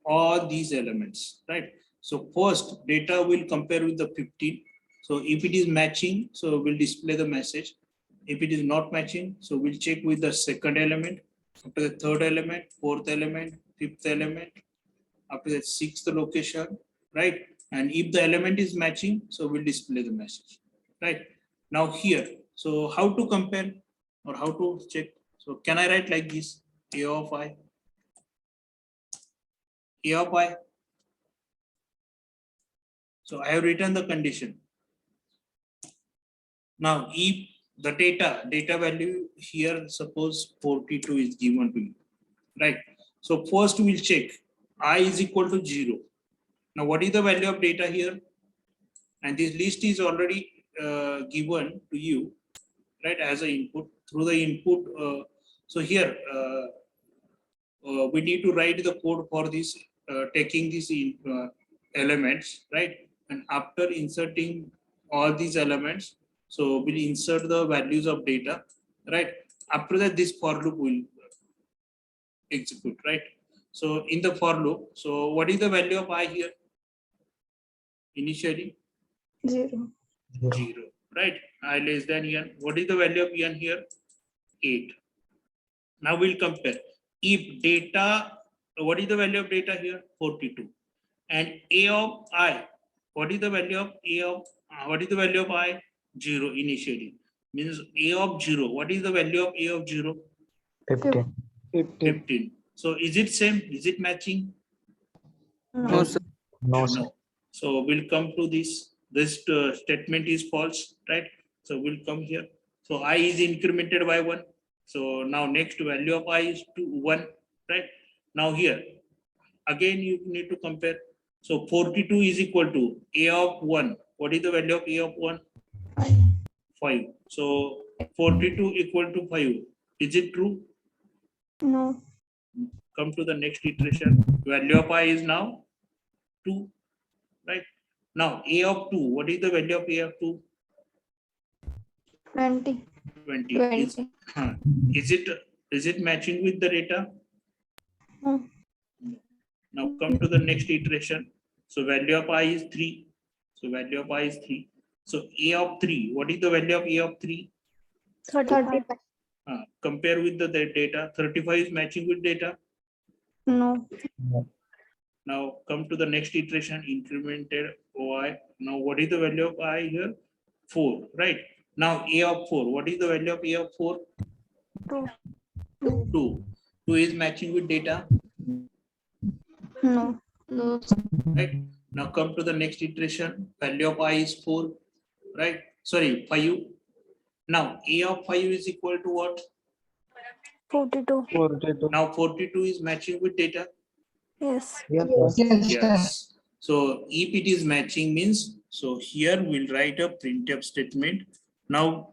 all these elements, right? So first data will compare with the 15. So if it is matching, so we'll display the message. If it is not matching, so we'll check with the second element, after the third element, fourth element, fifth element, after the sixth location, right? And if the element is matching, so we'll display the message, right? Now here, so how to compare or how to check? So can I write like this? A of I. A of I. So I have written the condition. Now, if the data value here, suppose 42 is given to you, right? So first we'll check I is equal to 0. Now, what is the value of data here? And this list is already given to you, right, as an input through the input. So here we need to write the code for this, taking these elements, right? And after inserting all these elements, so we'll insert the values of data, right? After that, this for loop will execute, right? So in the for loop, so what is the value of I here? Initially 0. 0, right? I less than n. What is the value of n here? 8. Now we'll compare. If data, what is the value of data here? 42. And A of I, what is the value of A of, what is the value of I? 0 initially. Means A of 0. What is the value of A of 0? 15. 15. So is it same? Is it matching? No, sir. No, sir. No. So we'll come to this. This statement is false, right? So we'll come here. So I is incremented by 1. So now next value of I is 1, right? Now here, again you need to compare. So 42 is equal to A of 1. What is the value of A of 1? 5. So 42 equal to 5. Is it true? No. Come to the next iteration. Value of I is now 2, right? Now A of 2. What is the value of A of 2? 20. 20. 20. Is it matching with the data? No. Now come to the next iteration. So value of I is 3. So value of I is 3. So A of 3. What is the value of A of 3? 35. Compare with the data. 35 is matching with data. No. Now come to the next iteration, incremented OI. Now what is the value of I here? 4, right? Now A of 4. What is the value of A of 4? 2. 2. 2 is matching with data. No. No. Right. Now come to the next iteration. Value of I is 4. Right. Sorry, 5. Now A of 5 is equal to what? 42. 42. Now 42 is matching with data. Yes. Yes, sir. Yes. So if it is matching means, so here we'll write a printf statement. Now,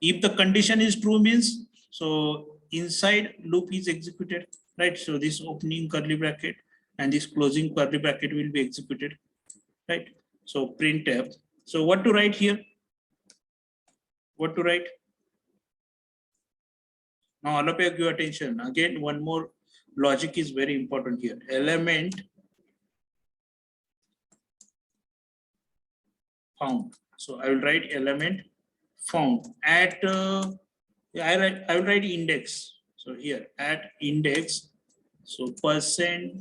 if the condition is true means, so inside loop is executed, right? So this opening curly bracket and this closing curly bracket will be executed, right? So printf. So what to write here? What to write? Now all of you give attention. Again, one more logic is very important here. Element found. So I will write element found at I will write index. So here at index, so percent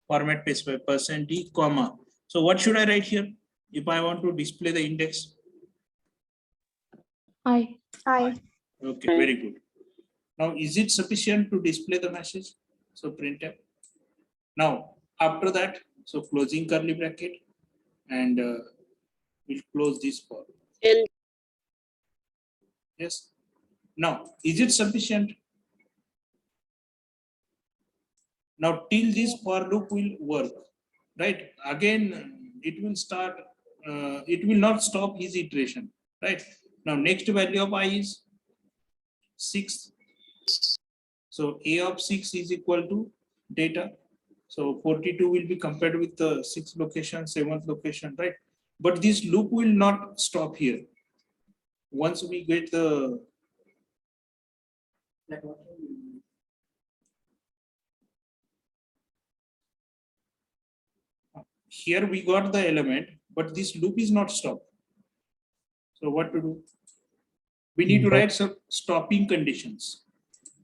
format specify percent d comma. So what should I write here if I want to display the index? I. Okay, very good. Now is it sufficient to display the message? So printf. Now after that, so closing curly bracket and we'll close this for. L. Yes. Now, is it sufficient? Now, till this for loop will work, right? Again, it will start, it will not stop his iteration, right? Now, next value of I is 6. So, A of 6 is equal to data. So, 42 will be compared with the 6th location, 7th location, right? But this loop will not stop here. Once we get the here we got the element, but this loop is not stopped. So what to do? We need to write some stopping conditions.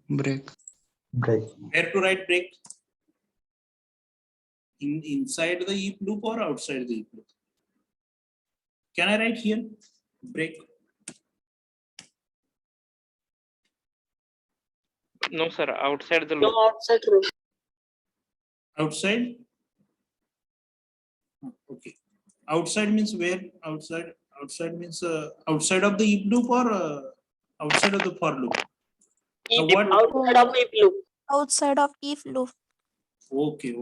Break. Where to write break? Inside the if loop or outside the if loop? Can I write here? Break. No, sir. Outside the No, loop. outside loop. Outside? Okay. Outside means where? Outside. Outside means outside of the if loop or outside of the for loop? Now what? Outside of if loop. Outside of if loop. Okay.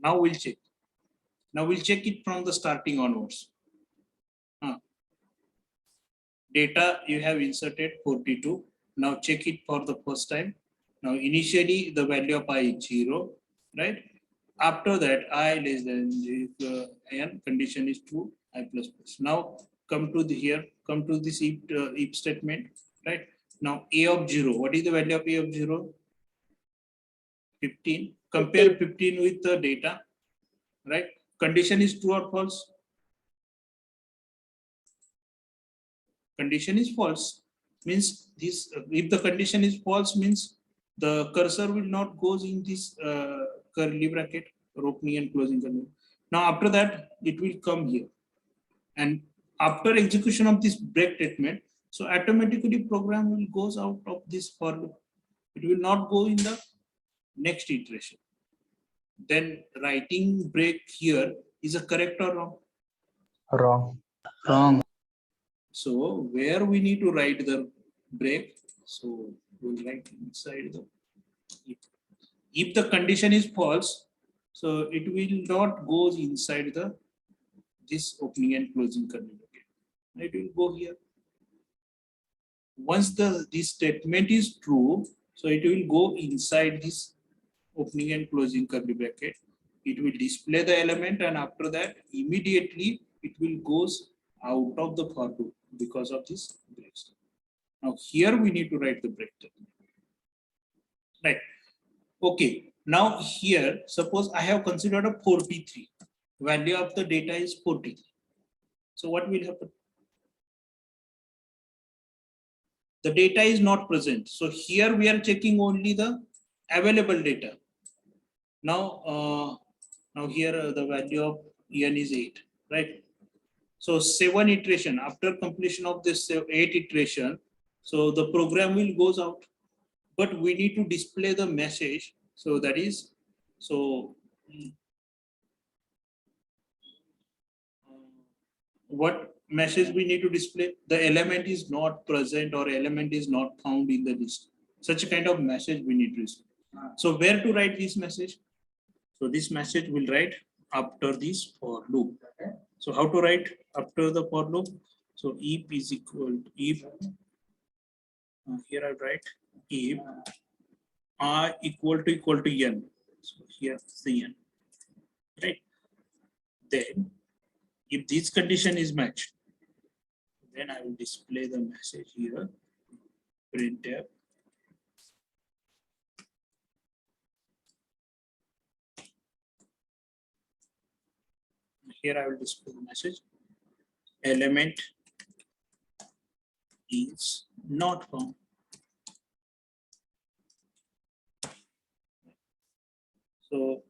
Now we'll check. Now we'll check it from the starting onwards. Data you have inserted 42. Now check it for the first time. Now initially the value of I is 0, right? After that I less than n condition is true, I plus plus. Now come to the here, come to this if statement, right? Now A of 0, what is the value of A of 0? 15. Compare 15 with the data, right? Condition is true or false? Condition is false. Means this, if the condition is false means the cursor will not goes in this curly bracket or opening and closing curly. Now after that it will come here, and after execution of this break statement, so automatically program will goes out of this for loop. It will not go in the next iteration. Then writing break here is a correct or wrong? Wrong. So where we need to write the break, so we'll write inside the if the condition is false, so it will not go inside the this opening and closing curly bracket. It will go here. Once this statement is true, so it will go inside this opening and closing curly bracket. It will display the element, and after that immediately it will goes out of the for loop because of this break. Now here we need to write the break statement. Right. Okay. Now here, suppose I have considered a 43. Value of the data is 43. So what will happen? The data is not present. So here we are checking only the available data. Now, now here the value of n is 8, right? So 7 iteration, after completion of this 8 iteration, so the program will goes out, but we need to display the message. So that is, so what message we need to display? The element is not present or element is not found in the list. Such a kind of message we need to display. So where to write this message? So this message will write after this for loop. So how to write after the for loop? So if is equal to if, here I write if r equal to n. So here the n, right? Then if this condition is matched, then I will display the message here, printf. Here I will display the message, element is not found. So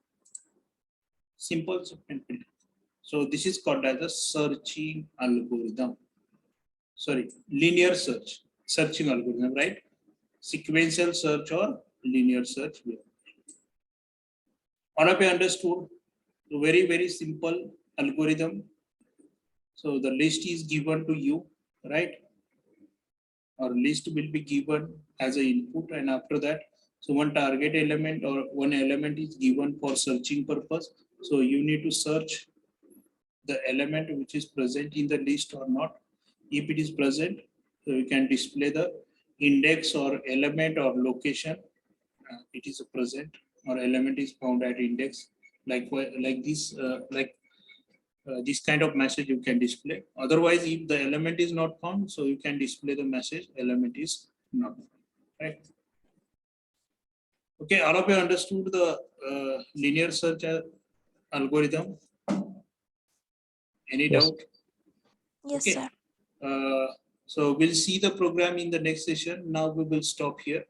simple. So this is called as a searching algorithm. Sorry, linear searching algorithm, right? Sequential search or linear search. All of you understood? So very simple algorithm. So the list is given to you, right? Or list will be given as an input, and after that, so one target element or one element is given for searching purpose. So you need to search the element which is present in the list or not. If it is present, so you can display the index or element or location. It is present or element is found at index. Like this, this kind of message you can display. Otherwise, if the element is not found, so you can display the message element is not found, right? Okay, all of you understood the linear search algorithm? Any Yes. doubt? Yes, Okay. sir. So we'll see the program in the next session. Now we will stop here.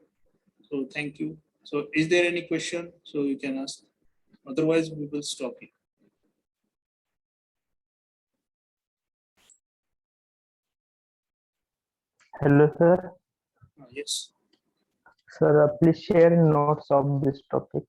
So thank you. So is there any question? So you can ask. Otherwise, we will stop here. Hello, sir. Yes. Sir, please share notes of this topic.